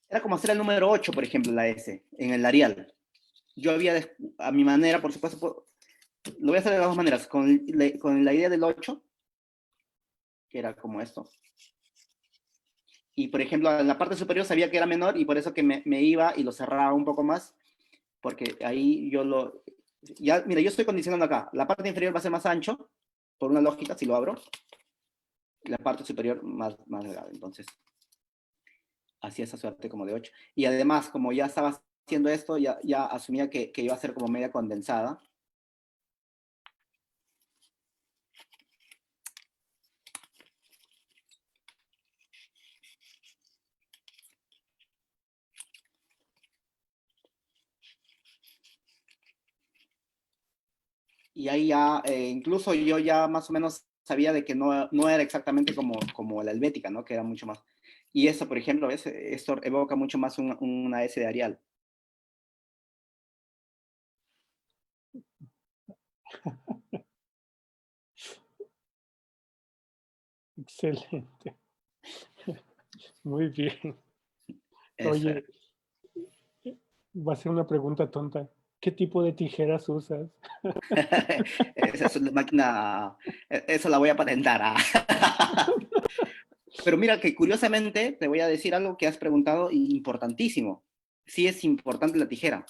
Era como hacer el número 8, por ejemplo, la S, en el Arial. Yo había, a mi manera, por supuesto, lo voy a hacer de dos maneras, con la idea del 8, que era como esto. Y, por ejemplo, en la parte superior sabía que era menor y por eso que me iba y lo cerraba un poco más, porque ahí yo lo... Ya, mira, yo estoy condicionando acá. La parte inferior va a ser más ancho, por una lógica, si lo abro. Y la parte superior más delgada. Entonces, hacía esa suerte como de 8. Y además, como ya estaba haciendo esto, ya asumía que iba a ser como media condensada. Y ahí ya, incluso yo ya más o menos sabía de que no era exactamente como la helvética, ¿no? Que era mucho más. Y eso, por ejemplo, ¿ves? Esto evoca mucho más una S de Arial.
Excelente. Muy bien.
Eso era.
Oye, va a ser una pregunta tonta. ¿Qué tipo de tijeras usas?
Esa es una máquina, eso la voy a patentar. Pero mira que curiosamente te voy a decir algo que has preguntado importantísimo. Sí es importante la tijera.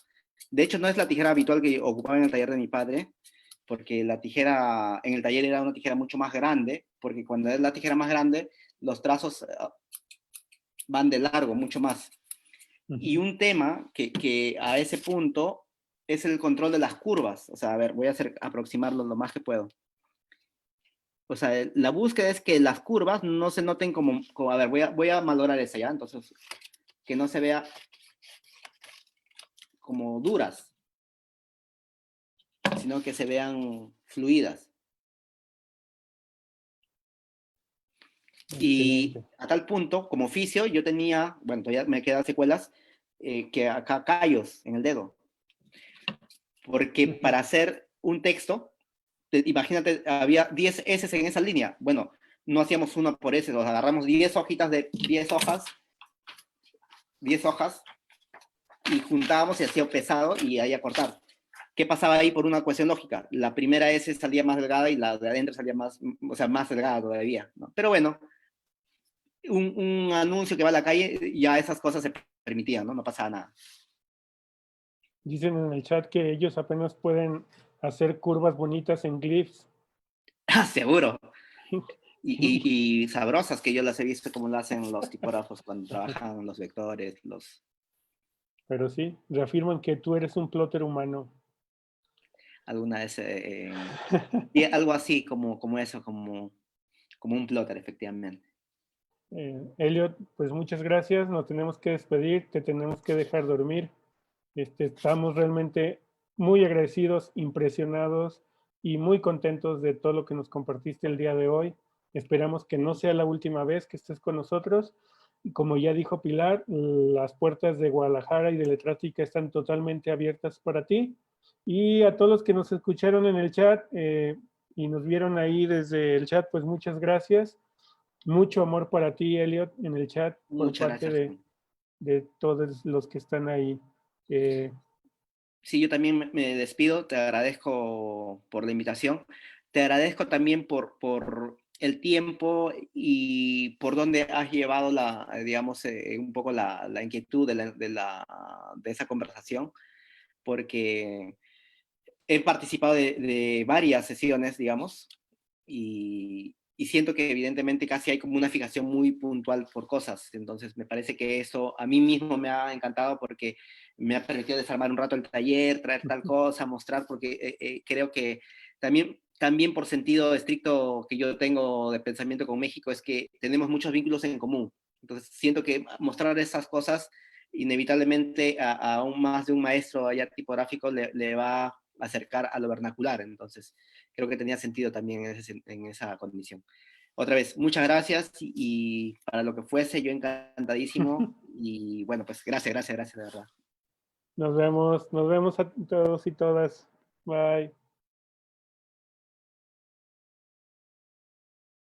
De hecho, no es la tijera habitual que ocupaba en el taller de mi padre, porque la tijera en el taller era una tijera mucho más grande, porque cuando es la tijera más grande, los trazos van de largo, mucho más. Y un tema que a ese punto es el control de las curvas. O sea, a ver, voy a aproximarlo lo más que puedo. O sea, la búsqueda es que las curvas no se noten como a ver, voy a malograr esa ya, entonces, que no se vea como duras, sino que se vean fluidas. Y
Excelente.
a tal punto, como oficio, yo tenía, bueno, todavía me quedan secuelas, que acá callos en el dedo. Porque para hacer un texto, imagínate, había 10 S en esa línea. Bueno, no hacíamos una por S, nos agarramos 10 hojitas de 10 hojas, y juntábamos y hacía pesado y ahí a cortar. ¿Qué pasaba ahí por una cuestión lógica? La primera S salía más delgada y la de adentro salía más, o sea, más delgada todavía, ¿no? Pero bueno, un anuncio que va a la calle, ya esas cosas se permitían, ¿no? No pasaba nada.
Dicen en el chat que ellos apenas pueden hacer curvas bonitas en glyphs.
Ah, seguro. Y sabrosas que yo las he visto como lo hacen los tipógrafos cuando trabajan los vectores,
Pero sí, reafirman que tú eres un plotter humano.
alguna vez, y algo así como eso, como un plotter, efectivamente.
Elliot, pues muchas gracias. Nos tenemos que despedir, te tenemos que dejar dormir. Estamos realmente muy agradecidos, impresionados y muy contentos de todo lo que nos compartiste el día de hoy. Esperamos que no sea la última vez que estés con nosotros. Como ya dijo Pilar, las puertas de Guadalajara y de Letrática están totalmente abiertas para ti. Y a todos los que nos escucharon en el chat y nos vieron ahí desde el chat, pues muchas gracias. Mucho amor para ti, Elliot, en el chat por
Muchas
parte
gracias.
de todos los que están ahí. Eh,
Sí, yo también me despido, te agradezco por la invitación, te agradezco también por el tiempo y por donde has llevado digamos, un poco la inquietud de esa conversación, porque he participado de varias sesiones, digamos, y siento que evidentemente casi hay como una fijación muy puntual por cosas. Entonces me parece que eso a mí mismo me ha encantado porque me ha permitido desarmar un rato el taller, traer tal cosa, mostrar, porque creo que también por sentido estricto que yo tengo de pensamiento con México es que tenemos muchos vínculos en común. Entonces siento que mostrar esas cosas inevitablemente a aún más de un maestro allá tipográfico le va a acercar a lo vernacular. Entonces creo que tenía sentido también en esa condición. Otra vez, muchas gracias y para lo que fuese, yo encantadísimo. Y bueno, pues gracias, de verdad.
Nos vemos a todos y todas. Bye.